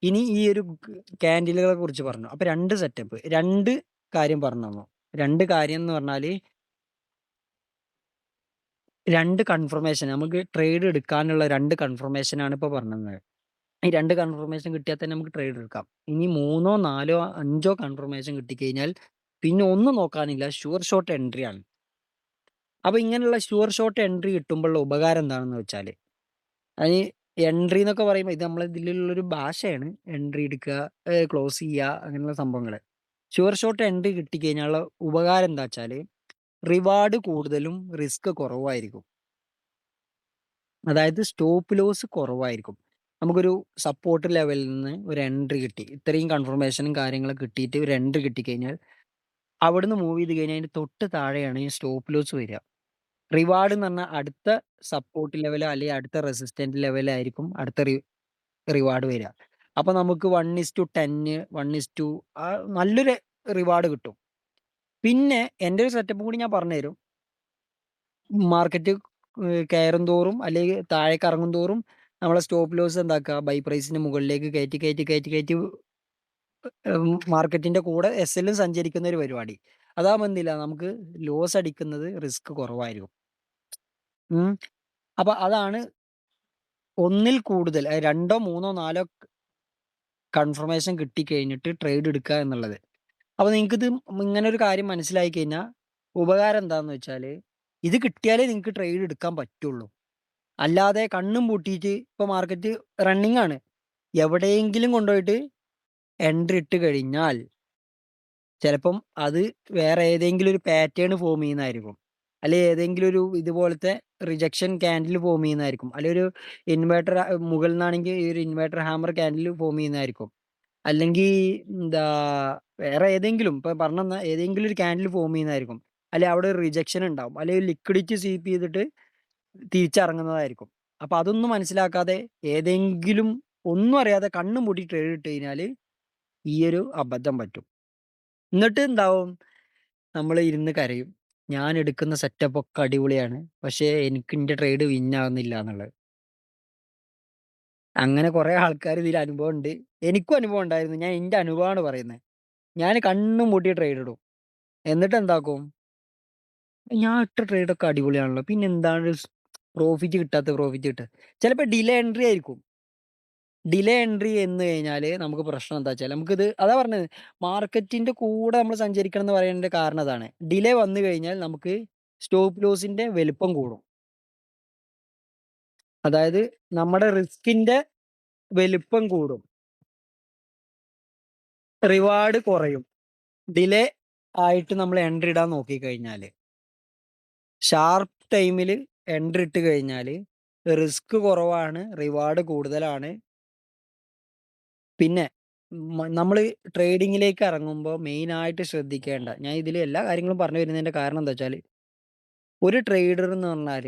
ഇനി ഈ ഒരു ക്യാൻഡിലുകളെ കുറിച്ച് പറഞ്ഞു. അപ്പൊ 2 സെറ്റപ്പ്, 2 കാര്യം പറഞ്ഞു തന്നു. 2 കാര്യം എന്ന് പറഞ്ഞാല് 2 കൺഫർമേഷൻ, നമുക്ക് ട്രേഡ് എടുക്കാനുള്ള 2 കൺഫർമേഷൻ ആണ് ഇപ്പൊ പറഞ്ഞത്. ഈ 2 കൺഫർമേഷൻ കിട്ടിയാൽ തന്നെ നമുക്ക് ട്രേഡ് എടുക്കാം. ഇനി 3 4 5 കൺഫർമേഷൻ കിട്ടിക്കഴിഞ്ഞാൽ പിന്നെ ഒന്നും നോക്കാനില്ല, ഷുവർ ഷോട്ട് എൻട്രി ആണ്. അപ്പൊ ഇങ്ങനെയുള്ള ഷുവർ ഷോട്ട് എൻട്രി കിട്ടുമ്പോഴുള്ള ഉപകാരം എന്താണെന്ന് വെച്ചാല്, അതിന് എൻട്രി എന്നൊക്കെ പറയുമ്പോൾ ഇത് നമ്മളെ ഇതിലുള്ളൊരു ഭാഷയാണ്. എൻട്രി എടുക്കുക, ക്ലോസ് ചെയ്യുക, അങ്ങനെയുള്ള സംഭവങ്ങൾ. ഷുവർ ഷോട്ട് എൻട്രി കിട്ടിക്കഴിഞ്ഞാലുള്ള ഉപകാരം എന്താ വെച്ചാല് റിവാർഡ് കൂടുതലും റിസ്ക് കുറവായിരിക്കും. അതായത് സ്റ്റോപ്പ് ലോസ് കുറവായിരിക്കും. നമുക്കൊരു സപ്പോർട്ട് ലെവലിൽ നിന്ന് ഒരു എൻട്രി കിട്ടി, ഇത്രയും കൺഫർമേഷനും കാര്യങ്ങളൊക്കെ കിട്ടിയിട്ട് ഒരു എൻട്രി കിട്ടിക്കഴിഞ്ഞാൽ അവിടുന്ന് മൂവ് ചെയ്ത് കഴിഞ്ഞാൽ അതിന്റെ തൊട്ട് താഴെയാണ് ഈ സ്റ്റോപ്പ് ലോസ് വരിക. റിവാർഡ് എന്ന് പറഞ്ഞാൽ അടുത്ത സപ്പോർട്ട് ലെവൽ അല്ലെങ്കിൽ അടുത്ത റെസിസ്റ്റന്റ് ലെവലായിരിക്കും അടുത്ത റിവാർഡ് വരിക. അപ്പൊ നമുക്ക് 1:10 1:2 നല്ലൊരു റിവാർഡ് കിട്ടും. പിന്നെ എൻ്റെ ഒരു സെറ്റപ്പ് കൂടി ഞാൻ പറഞ്ഞുതരും. മാർക്കറ്റ് കയറും തോറും അല്ലെങ്കിൽ താഴേക്ക് ഇറങ്ങും തോറും നമ്മളെ സ്റ്റോപ്പ് ലോസ് എന്താക്കുക, ബൈ പ്രൈസിന്റെ മുകളിലേക്ക് കയറ്റി മാർക്കറ്റിന്റെ കൂടെ SL സഞ്ചരിക്കുന്ന ഒരു പരിപാടി. അതാകുമ്പോൾ എന്തില്ല, നമുക്ക് ലോസ് അടിക്കുന്നത് റിസ്ക് കുറവായിരിക്കും. അപ്പൊ അതാണ് ഒന്നിൽ കൂടുതൽ 2 3 4 കൺഫർമേഷൻ കിട്ടിക്കഴിഞ്ഞിട്ട് ട്രേഡ് എടുക്കുക എന്നുള്ളത്. അപ്പൊ നിങ്ങൾക്കിത് ഇങ്ങനെ ഒരു കാര്യം മനസ്സിലായി കഴിഞ്ഞാൽ ഉപകാരം എന്താന്ന് വെച്ചാല് ഇത് കിട്ടിയാലേ നിങ്ങൾക്ക് ട്രേഡ് എടുക്കാൻ പറ്റുള്ളൂ. അല്ലാതെ കണ്ണും പൂട്ടിയിട്ട് ഇപ്പൊ മാർക്കറ്റ് റണ്ണിങ് ആണ്, എവിടെയെങ്കിലും കൊണ്ടുപോയിട്ട് എൻട്രി ഇട്ട് കഴിഞ്ഞാൽ ചിലപ്പം അത് വേറെ ഏതെങ്കിലും ഒരു പാറ്റേൺ ഫോം ചെയ്യുന്നതായിരിക്കും, അല്ലെങ്കിൽ ഏതെങ്കിലും ഒരു ഇതുപോലത്തെ റിജക്ഷൻ ക്യാൻഡിൽ ഫോം ചെയ്യുന്നതായിരിക്കും, അല്ലെങ്കിൽ ഒരു ഇൻവേർട്ടർ മുകളിൽ നിന്നാണെങ്കിൽ ഈ ഒരു ഇൻവേർട്ടർ ഹാമർ ക്യാൻഡിൽ ഫോം ചെയ്യുന്നതായിരിക്കും, അല്ലെങ്കിൽ എന്താ വേറെ ഏതെങ്കിലും ഇപ്പൊ പറഞ്ഞ ഏതെങ്കിലും ഒരു ക്യാൻഡിൽ ഫോം ചെയ്യുന്നതായിരിക്കും, അല്ലെങ്കിൽ അവിടെ ഒരു റിജക്ഷൻ ഉണ്ടാവും, അല്ലെങ്കിൽ ലിക്വിഡിറ്റി സ്വീപ്പ് ചെയ്തിട്ട് തിരിച്ചിറങ്ങുന്നതായിരിക്കും. അപ്പൊ അതൊന്നും മനസ്സിലാക്കാതെ ഏതെങ്കിലും ഒന്നും അറിയാതെ കണ്ണും പൂട്ടി ട്രേഡ് ഇട്ട് കഴിഞ്ഞാൽ ഈ ഒരു അബദ്ധം പറ്റും. എന്നിട്ട് എന്താവും, നമ്മൾ ഇരുന്ന് കരയും, ഞാൻ എടുക്കുന്ന സെറ്റപ്പ് ഒക്കെ അടിപൊളിയാണ്, പക്ഷേ എനിക്ക് എന്റെ ട്രേഡ് വിന്നാകുന്നില്ല എന്നുള്ളത്. അങ്ങനെ കുറെ ആൾക്കാർ ഇതിൽ അനുഭവം ഉണ്ട്, എനിക്കും അനുഭവം ഉണ്ടായിരുന്നു. ഞാൻ എന്റെ അനുഭവമാണ് പറയുന്നത്. ഞാൻ കണ്ണും പൂട്ടി ട്രേഡ് ഇടും, എന്നിട്ട് എന്താക്കും, ഞാൻ ഇട്ട ട്രേഡ് ഒക്കെ അടിപൊളിയാണല്ലോ, പിന്നെ എന്താണ് പ്രോഫിറ്റ് കിട്ടുക. ചിലപ്പോൾ ഡിലേ എൻട്രി ആയിരിക്കും. ഡിലേ എൻട്രി എന്ന് കഴിഞ്ഞാൽ നമുക്ക് പ്രശ്നം എന്താ വെച്ചാൽ നമുക്കിത് അതാ പറഞ്ഞത് മാർക്കറ്റിന്റെ കൂടെ നമ്മൾ സഞ്ചരിക്കണം എന്ന് പറയുന്നതിന്റെ കാരണം അതാണ്. ഡിലേ വന്നു കഴിഞ്ഞാൽ നമുക്ക് സ്റ്റോപ്പ് ലോസിന്റെ വലുപ്പം കൂടും. അതായത് നമ്മുടെ റിസ്കിന്റെ വലുപ്പം കൂടും, റിവാർഡ് കുറയും. ഡിലേ ആയിട്ട് നമ്മൾ എൻട്രി ഇടാൻ നോക്കിക്കഴിഞ്ഞാൽ, ഷാർപ്പ് ടൈമിൽ എൻട്രി ഇട്ട് കഴിഞ്ഞാൽ റിസ്ക് കുറവാണ്, റിവാർഡ് കൂടുതലാണ്. പിന്നെ നമ്മൾ ട്രേഡിങ്ങിലേക്ക് ഇറങ്ങുമ്പോൾ മെയിനായിട്ട് ശ്രദ്ധിക്കേണ്ട, ഞാൻ ഇതിൽ എല്ലാ കാര്യങ്ങളും പറഞ്ഞു വരുന്നതിന്റെ കാരണം എന്താ വെച്ചാൽ, ഒരു ട്രേഡർ എന്ന് പറഞ്ഞാൽ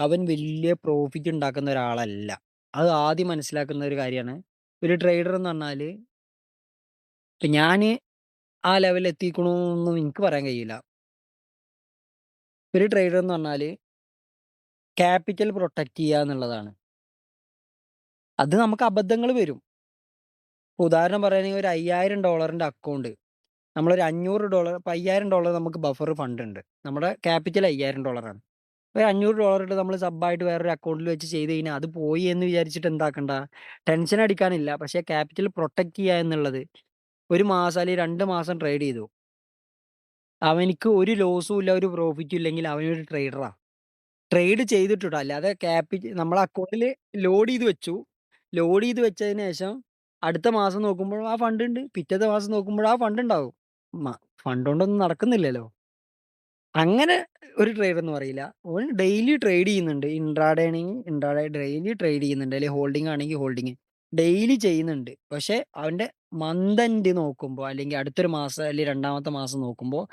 അവൻ വലിയ പ്രോഫിറ്റ് ഉണ്ടാക്കുന്ന ഒരാളല്ല. അത് ആദ്യം മനസ്സിലാക്കുന്ന ഒരു കാര്യമാണ്. ഒരു ട്രേഡർ എന്ന് പറഞ്ഞാൽ ഇപ്പം ഞാൻ ആ ലെവലിൽ എത്തിക്കണമെന്നൊന്നും എനിക്ക് പറയാൻ കഴിയില്ല. ഒരു ട്രേഡർ എന്ന് പറഞ്ഞാൽ ക്യാപിറ്റൽ പ്രൊട്ടക്റ്റ് ചെയ്യുക എന്നുള്ളതാണ്. അത് നമുക്ക് അബദ്ധങ്ങൾ വരും. ഉദാഹരണം പറയുകയാണെങ്കിൽ ഒരു $5000 അക്കൗണ്ട്, നമ്മളൊരു $500 ഇപ്പം $5000 നമുക്ക് ബഫർ ഫണ്ട് ഉണ്ട്. നമ്മുടെ ക്യാപിറ്റൽ $5000 ആണ്. ഒരു $500 ഇട്ട് നമ്മൾ സബ്ബായിട്ട് വേറൊരു അക്കൗണ്ടിൽ വെച്ച് ചെയ്ത് കഴിഞ്ഞാൽ അത് പോയി എന്ന് വിചാരിച്ചിട്ട് എന്താക്കണ്ട, ടെൻഷൻ അടിക്കാനില്ല. പക്ഷേ ക്യാപിറ്റൽ പ്രൊട്ടക്റ്റ് ചെയ്യുക എന്നുള്ളത്, ഒരു മാസം അല്ലെങ്കിൽ 2 മാസം ട്രേഡ് ചെയ്തു, അവനിക്ക് ഒരു ലോസും ഇല്ല, ഒരു പ്രോഫിറ്റും ഇല്ലെങ്കിൽ അവനൊരു ട്രേഡറാ. ട്രേഡ് ചെയ്തിട്ടുണ്ടോ, അല്ലാതെ നമ്മളെ അക്കൗണ്ടിൽ ലോഡ് ചെയ്ത് വെച്ചു. ലോഡ് ചെയ്ത് വെച്ചതിന് ശേഷം അടുത്ത മാസം നോക്കുമ്പോൾ ആ ഫണ്ട് ഉണ്ട്, പിറ്റത്തെ മാസം നോക്കുമ്പോൾ ആ ഫണ്ട് ഉണ്ടാവും. ഫണ്ട് കൊണ്ടൊന്നും നടക്കുന്നില്ലല്ലോ. അങ്ങനെ ഒരു ട്രേഡർ എന്ന് പറയില്ല. ഓൻ ഡെയിലി ട്രേഡ് ചെയ്യുന്നുണ്ട്. ഇൻട്രാഡേ ആണെങ്കിൽ ഇൻട്രാഡേ ഡെയിലി ട്രേഡ് ചെയ്യുന്നുണ്ട്, അല്ലെങ്കിൽ ഹോൾഡിംഗ് ആണെങ്കിൽ ഹോൾഡിംഗ് ഡെയിലി ചെയ്യുന്നുണ്ട്. പക്ഷെ അവന്റെ മന്ത് എൻഡ് നോക്കുമ്പോൾ, അല്ലെങ്കിൽ അടുത്തൊരു മാസം അല്ലെങ്കിൽ രണ്ടാമത്തെ മാസം നോക്കുമ്പോൾ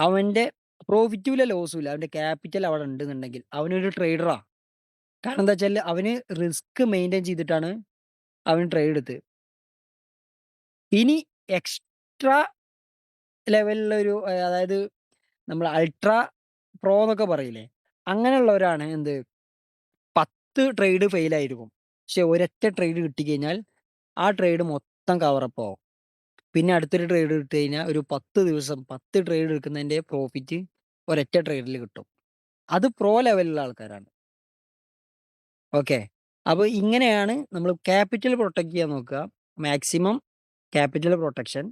അവന്റെ പ്രോഫിറ്റും ഇല്ല ലോസും ഇല്ല, അവന്റെ ക്യാപിറ്റൽ അവിടെ ഉണ്ടെന്നുണ്ടെങ്കിൽ അവനൊരു ട്രേഡറാ. കാരണം എന്താ വെച്ചാൽ അവന് റിസ്ക് മെയിൻറ്റെയിൻ ചെയ്തിട്ടാണ് അവൻ ട്രേഡ് എടുത്ത്. ഇനി എക്സ്ട്രാ ലെവലിലൊരു അതായത് നമ്മൾ അൾട്രാ പ്രോ എന്നൊക്കെ പറയില്ലേ, അങ്ങനെയുള്ളവരാണ് എന്ത് 10 ട്രേഡ് ഫെയിൽ ആയിരിക്കും. പക്ഷെ ഒരൊറ്റ ട്രേഡ് കിട്ടിക്കഴിഞ്ഞാൽ ആ ട്രേഡ് മൊത്തം കവറപ്പ് ആവും. പിന്നെ അടുത്തൊരു ട്രേഡ് ഇട്ട് കഴിഞ്ഞാൽ ഒരു 10 ദിവസം 10 ട്രേഡ് എടുക്കുന്നതിന്റെ പ്രോഫിറ്റ് ഒരൊറ്റ ട്രേഡിൽ കിട്ടും. അത് പ്രോ ലെവലിലുള്ള ആൾക്കാരാണ്. ഓക്കെ. അപ്പോൾ ഇങ്ങനെയാണ് നമ്മൾ ക്യാപിറ്റൽ പ്രൊട്ടക്ട് ചെയ്യാൻ നോക്കുക. മാക്സിമം ക്യാപിറ്റൽ പ്രൊട്ടക്ഷൻ,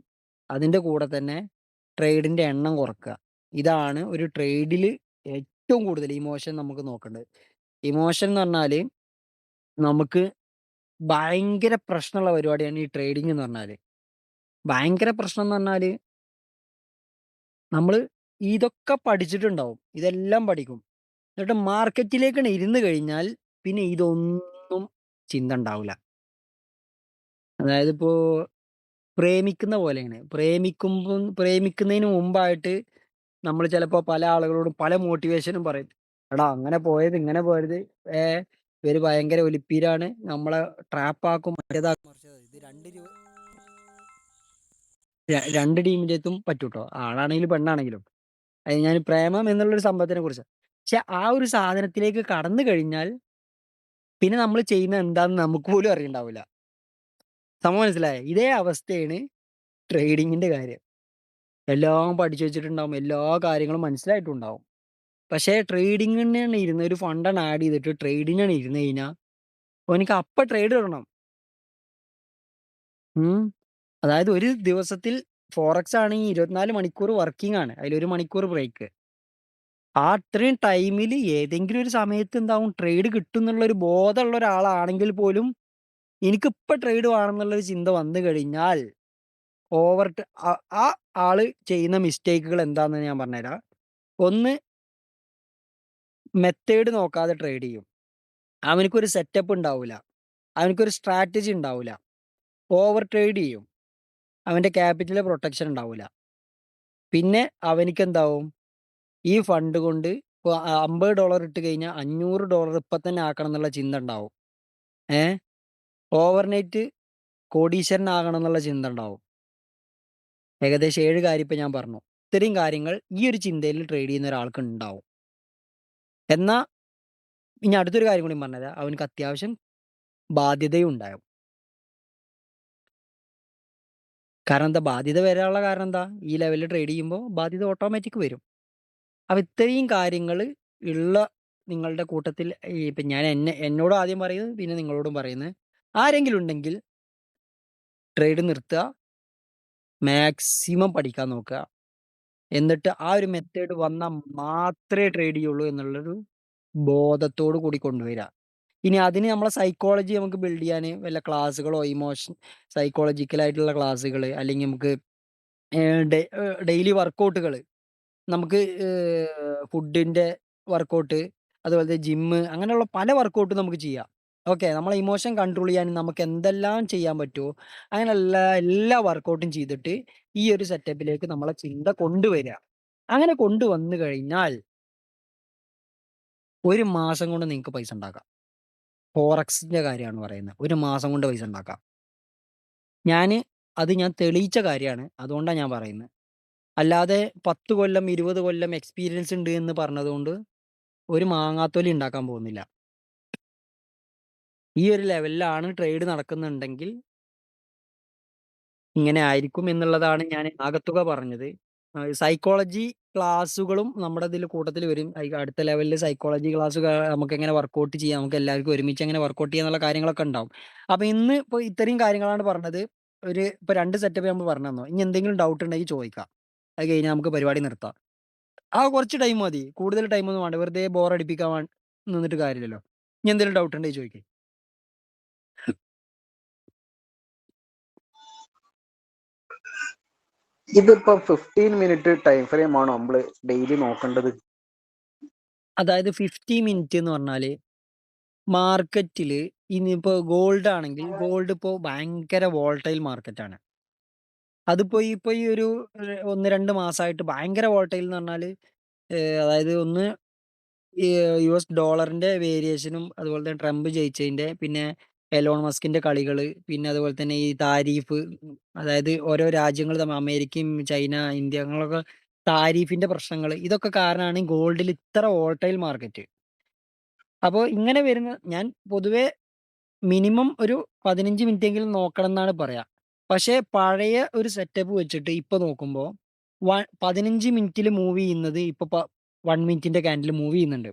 അതിൻ്റെ കൂടെ തന്നെ ട്രേഡിന്റെ എണ്ണം കുറക്കുക. ഇതാണ് ഒരു ട്രേഡിൽ ഏറ്റവും കൂടുതൽ ഇമോഷൻ നമുക്ക് നോക്കേണ്ടത്. ഇമോഷൻ എന്ന് പറഞ്ഞാൽ നമുക്ക് ഭയങ്കര പ്രശ്നമുള്ള പരിപാടിയാണ് ഈ ട്രേഡിംഗ് എന്ന് പറഞ്ഞാൽ. ഭയങ്കര പ്രശ്നം എന്ന് പറഞ്ഞാൽ നമ്മൾ ഇതൊക്കെ പഠിച്ചിട്ടുണ്ടാവും, ഇതെല്ലാം പഠിക്കും. എന്നിട്ട് മാർക്കറ്റിലേക്കാണ് ഇരുന്ന് കഴിഞ്ഞാൽ പിന്നെ ഇതൊന്നും ചിന്ത ഉണ്ടാവില്ല. അതായത് ഇപ്പോൾ പ്രേമിക്കുന്ന പോലെയാണ്. പ്രേമിക്കുന്നതിന് മുമ്പായിട്ട് നമ്മൾ ചിലപ്പോൾ പല ആളുകളോടും പല മോട്ടിവേഷനും പറയും. എടാ അങ്ങനെ പോയത് ഇങ്ങനെ പോയത്, ഏ ഇവര് ഭയങ്കര ഒലിപ്പീരാണ്, നമ്മളെ ട്രാപ്പാക്കും, മറ്റേതാക്കും മറിച്ചതാക്കും. ഇത് രണ്ട് ടീമിൻ്റെത്തും പറ്റൂട്ടോ, ആണാണെങ്കിലും പെണ്ണാണെങ്കിലും. അത് ഞാൻ പ്രേമം എന്നുള്ളൊരു സംഭവത്തിനെ കുറിച്ച്. പക്ഷെ ആ ഒരു സാധനത്തിലേക്ക് കടന്നു കഴിഞ്ഞാൽ പിന്നെ നമ്മൾ ചെയ്യുന്ന എന്താന്ന് നമുക്ക് പോലും അറിയണ്ടാവില്ല. സംഭവം മനസ്സിലായോ? ഇതേ അവസ്ഥയാണ് ട്രേഡിങ്ങിന്റെ കാര്യം. എല്ലാം പഠിച്ചു വെച്ചിട്ടുണ്ടാവും, എല്ലാ കാര്യങ്ങളും മനസ്സിലായിട്ടുണ്ടാവും. പക്ഷേ ട്രേഡിങ്ങിനാണ് ഇരുന്ന് ഒരു ഫണ്ടാണ് ആഡ് ചെയ്തിട്ട് ട്രേഡിനാണ് ഇരുന്ന് കഴിഞ്ഞാൽ ഓനിക്ക് അപ്പം ട്രേഡ് ഇടണം. അതായത് ഒരു ദിവസത്തിൽ ഫോറക്സ് ആണെങ്കിൽ 24 മണിക്കൂർ വർക്കിംഗ് ആണ്, അതിൽ 1 മണിക്കൂർ ബ്രേക്ക്. ആ അത്രയും ടൈമിൽ ഏതെങ്കിലും ഒരു സമയത്ത് എന്താവും ട്രേഡ് കിട്ടും എന്നുള്ള ഒരു ബോധമുള്ള ഒരാളാണെങ്കിൽ പോലും എനിക്കിപ്പോൾ ട്രേഡ് വേണമെന്നുള്ളൊരു ചിന്ത വന്നു കഴിഞ്ഞാൽ ഓവർ ആ ആള് ചെയ്യുന്ന മിസ്റ്റേക്കുകൾ എന്താണെന്ന് ഞാൻ പറഞ്ഞുതരാം. ഒന്ന്, മെത്തേഡ് നോക്കാതെ ട്രേഡ് ചെയ്യും. അവനക്കൊരു സെറ്റപ്പ് ഉണ്ടാവില്ല, അവനക്കൊരു സ്ട്രാറ്റജി ഉണ്ടാവില്ല. ഓവർ ട്രേഡ് ചെയ്യും, അവൻ്റെ ക്യാപിറ്റൽ പ്രൊട്ടക്ഷൻ ഉണ്ടാവില്ല. പിന്നെ അവനിക്ക് എന്താവും, ഈ ഫണ്ട് കൊണ്ട് ഇപ്പോൾ $50 ഇട്ട് കഴിഞ്ഞാൽ $500 ഇപ്പം തന്നെ ആക്കണം എന്നുള്ള ചിന്ത ഉണ്ടാവും. ഓവർനൈറ്റ് കോടീശ്വരനാകണം എന്നുള്ള ചിന്ത ഉണ്ടാവും. ഏകദേശം 7 കാര്യം ഇപ്പം ഞാൻ പറഞ്ഞു. ഇത്രയും കാര്യങ്ങൾ ഈ ഒരു ചിന്തയിൽ ട്രേഡ് ചെയ്യുന്ന ഒരാൾക്ക് ഉണ്ടാവും. എന്നാൽ ഇനി അടുത്തൊരു കാര്യം കൂടി പറഞ്ഞുതരാം, അവനക്ക് അത്യാവശ്യം ബാധ്യതയും ഉണ്ടാവും. കാരണം എന്താ, ബാധ്യത വരാനുള്ള കാരണം എന്താ, ഈ ലെവലിൽ ട്രേഡ് ചെയ്യുമ്പോൾ ബാധ്യത ഓട്ടോമാറ്റിക് വരും. അപ്പം ഇത്രയും കാര്യങ്ങൾ ഉള്ള നിങ്ങളുടെ കൂട്ടത്തിൽ ഇപ്പം ഞാൻ എന്നോടും ആദ്യം പറയുന്നത് പിന്നെ നിങ്ങളോടും പറയുന്നത് ആരെങ്കിലും ഉണ്ടെങ്കിൽ ട്രേഡ് നിർത്തുക, മാക്സിമം പഠിക്കാൻ നോക്കുക. എന്നിട്ട് ആ ഒരു മെത്തേഡ് വന്നാൽ മാത്രമേ ട്രേഡ് ചെയ്യുള്ളൂ എന്നുള്ളൊരു ബോധത്തോടു കൂടി കൊണ്ടുവരിക. ഇനി അതിന് നമ്മളെ സൈക്കോളജി നമുക്ക് ബിൽഡ് ചെയ്യാൻ വല്ല ക്ലാസ്സുകളോ സൈക്കോളജിക്കലായിട്ടുള്ള ക്ലാസ്സുകൾ അല്ലെങ്കിൽ നമുക്ക് ഡെയിലി വർക്കൗട്ടുകൾ നമുക്ക് ഫുഡിൻ്റെ വർക്കൗട്ട് അതുപോലത്തെ ജിമ്മ് അങ്ങനെയുള്ള പല വർക്കൗട്ടും നമുക്ക് ചെയ്യാം. ഓക്കെ, നമ്മളെ ഇമോഷൻ കൺട്രോൾ ചെയ്യാൻ നമുക്ക് എന്തെല്ലാം ചെയ്യാൻ പറ്റുമോ അങ്ങനെ എല്ലാ വർക്കൗട്ടും ചെയ്തിട്ട് ഈ ഒരു സെറ്റപ്പിലേക്ക് നമ്മളെ ചിന്ത കൊണ്ടുവരിക. അങ്ങനെ കൊണ്ടുവന്നു കഴിഞ്ഞാൽ 1 മാസം കൊണ്ട് നിങ്ങൾക്ക് പൈസ ഉണ്ടാക്കാം. ഫോറക്സിന്റെ കാര്യമാണ് പറയുന്നത്. 1 മാസം കൊണ്ട് പൈസ ഉണ്ടാക്കാം. ഞാൻ തെളിയിച്ച കാര്യമാണ്. അതുകൊണ്ടാണ് ഞാൻ പറയുന്നത്. അല്ലാതെ 10 കൊല്ലം 20 കൊല്ലം എക്സ്പീരിയൻസ് ഉണ്ട് എന്ന് പറഞ്ഞതുകൊണ്ട് ഒരു മാങ്ങാത്തൊലി ഉണ്ടാക്കാൻ പോകുന്നില്ല. ഈ ഒരു ലെവലിലാണ് ട്രേഡ് നടക്കുന്നുണ്ടെങ്കിൽ ഇങ്ങനെ ആയിരിക്കും എന്നുള്ളതാണ് ഞാൻ ആകത്തുക പറഞ്ഞത്. സൈക്കോളജി ക്ലാസ്സുകളും നമ്മുടെ കൂട്ടത്തിൽ വരും. അടുത്ത ലെവലിൽ സൈക്കോളജി ക്ലാസ് നമുക്ക് എങ്ങനെ വർക്കൗട്ട് ചെയ്യാം, നമുക്ക് എല്ലാവർക്കും ഒരുമിച്ച് എങ്ങനെ വർക്കൗട്ട് ചെയ്യാം എന്നുള്ള കാര്യങ്ങളൊക്കെ ഉണ്ടാവും. അപ്പൊ ഇന്ന് ഇപ്പോൾ ഇത്രയും കാര്യങ്ങളാണ് പറഞ്ഞത്. ഇപ്പൊ 2 സെറ്റപ്പ് നമ്മൾ പറഞ്ഞു തന്നു. ഇനി എന്തെങ്കിലും ഡൗട്ട് ഉണ്ടെങ്കിൽ ചോദിക്കാം. അത് കഴിഞ്ഞാൽ നമുക്ക് പരിപാടി നിർത്താം. കുറച്ച് ടൈം മതി, കൂടുതൽ ടൈം ഒന്നും വേണ്ട. വെറുതെ ബോറടിപ്പിക്കാൻ നിന്നിട്ട് കാര്യമില്ലല്ലോ. ഇനി എന്തെങ്കിലും ഡൗട്ട് ഉണ്ടെങ്കിൽ ചോദിക്കാം. ഇതിപ്പോ 15 മിനിറ്റ് ടൈം ഫ്രെയിം ആണോ നമ്മള് ഡെയിലി നോക്കേണ്ടത്? അതായത് 50 മിനിറ്റ് എന്ന് പറഞ്ഞാല് മാർക്കറ്റിൽ ഇനിയിപ്പോ ഗോൾഡ് ആണെങ്കിൽ ഗോൾഡ് ഇപ്പോൾ ഭയങ്കര വോൾട്ടൈൽ മാർക്കറ്റാണ്. അതിപ്പോ ഈ ഒരു 1-2 മാസമായിട്ട് ഭയങ്കര വോൾട്ടൈൽ എന്ന് പറഞ്ഞാല് അതായത് ഒന്ന് ഈ യുഎസ് ഡോളറിന്റെ വേരിയേഷനും അതുപോലെ തന്നെ ട്രംപ് ജയിച്ചതിന്റെ പിന്നെ എലോൺ മസ്കിന്റെ കളികള് പിന്നെ അതുപോലെ തന്നെ ഈ താരിഫ് അതായത് ഓരോ രാജ്യങ്ങൾ തമ്മിൽ അമേരിക്കയും ചൈന ഇന്ത്യ അങ്ങനെയൊക്കെ താരിഫിന്റെ പ്രശ്നങ്ങൾ ഇതൊക്കെ കാരണമാണ് ഗോൾഡിൽ ഇത്ര വോൾട്ടൈൽ മാർക്കറ്റ്. അപ്പോൾ ഇങ്ങനെ വരുന്ന ഞാൻ പൊതുവെ മിനിമം ഒരു 15 മിനിറ്റെങ്കിലും നോക്കണം എന്നാണ് പറയാ. പക്ഷേ പഴയ ഒരു സെറ്റപ്പ് വെച്ചിട്ട് ഇപ്പൊ നോക്കുമ്പോൾ 15 മിനിറ്റിൽ മൂവ് ചെയ്യുന്നത് ഇപ്പൊ 1 മിനിറ്റിന്റെ ക്യാൻഡിൽ മൂവ് ചെയ്യുന്നുണ്ട്.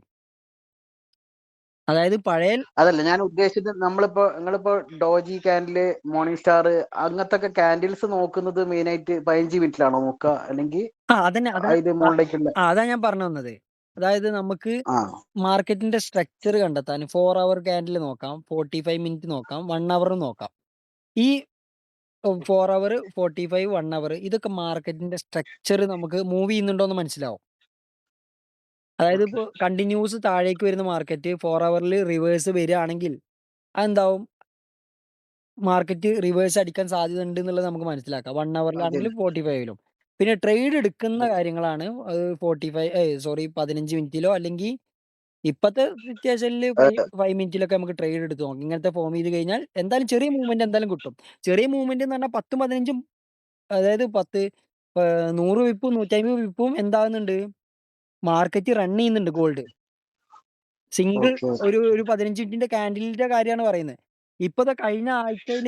അതായത് പഴയ അതല്ല ഞാൻ ഉദ്ദേശിച്ചത്, നിങ്ങളിപ്പോ ഡോജി ക്യാൻഡില്, മോർണിംഗ് സ്റ്റാർ അങ്ങനത്തെ ക്യാൻഡിൽസ് നോക്കുന്നത് മെയിൻ ആയിട്ട് 15 മിനിറ്റിലാണോ നോക്കുക, അല്ലെങ്കിൽ അതന്നെ ഇത് മുകളിലേക്കുള്ള? അതാ ഞാൻ പറഞ്ഞു വന്നത്. അതായത് നമുക്ക് ആ മാർക്കറ്റിന്റെ സ്ട്രക്ചർ കണ്ടെത്താൻ 4 അവർ ക്യാൻഡിൽ നോക്കാം, 45 മിനിറ്റ് നോക്കാം, 1 അവർ നോക്കാം. ഈ 4 അവർ 45 1 അവർ ഇതൊക്കെ മാർക്കറ്റിന്റെ സ്ട്രക്ചർ നമുക്ക് മൂവ് ചെയ്യുന്നുണ്ടോ എന്ന് മനസ്സിലാവും. അതായത് ഓക്കെ. ഇപ്പോൾ കണ്ടിന്യൂസ് താഴേക്ക് വരുന്ന മാർക്കറ്റ് 4 അവറിൽ റിവേഴ്സ് വരികയാണെങ്കിൽ അതെന്താവും, മാർക്കറ്റ് റിവേഴ്സ് അടിക്കാൻ സാധ്യത ഉണ്ട് എന്നുള്ളത് നമുക്ക് മനസ്സിലാക്കാം. 1 അവറിലാണെങ്കിലും 45ലും. പിന്നെ ട്രേഡ് എടുക്കുന്ന കാര്യങ്ങളാണ് അത് 15 മിനിറ്റിലോ അല്ലെങ്കിൽ ഇപ്പോഴത്തെ സിറ്റുവേഷനിൽ 5 മിനിറ്റിലൊക്കെ നമുക്ക് ട്രേഡ് എടുത്ത് നോക്കാം. ഇങ്ങനത്തെ ഫോം ചെയ്ത് കഴിഞ്ഞാൽ എന്തായാലും ചെറിയ മൂവ്മെന്റ് എന്തായാലും കിട്ടും. ചെറിയ മൂവ്മെന്റ് എന്ന് പറഞ്ഞാൽ 10 15 അതായത് 100 വിപ്പും 150 വിപ്പും എന്താകുന്നുണ്ട്, മാർക്കറ്റ് റൺ ചെയ്യുന്നുണ്ട് ഗോൾഡ്. Single okay. ഒരു 15 മിനിറ്റിന്റെ കാൻഡിലിന്റെ കാര്യമാണ് പറയുന്നത്. ഇപ്പോഴത്തെ കഴിഞ്ഞ ആഴ്ചയിൽ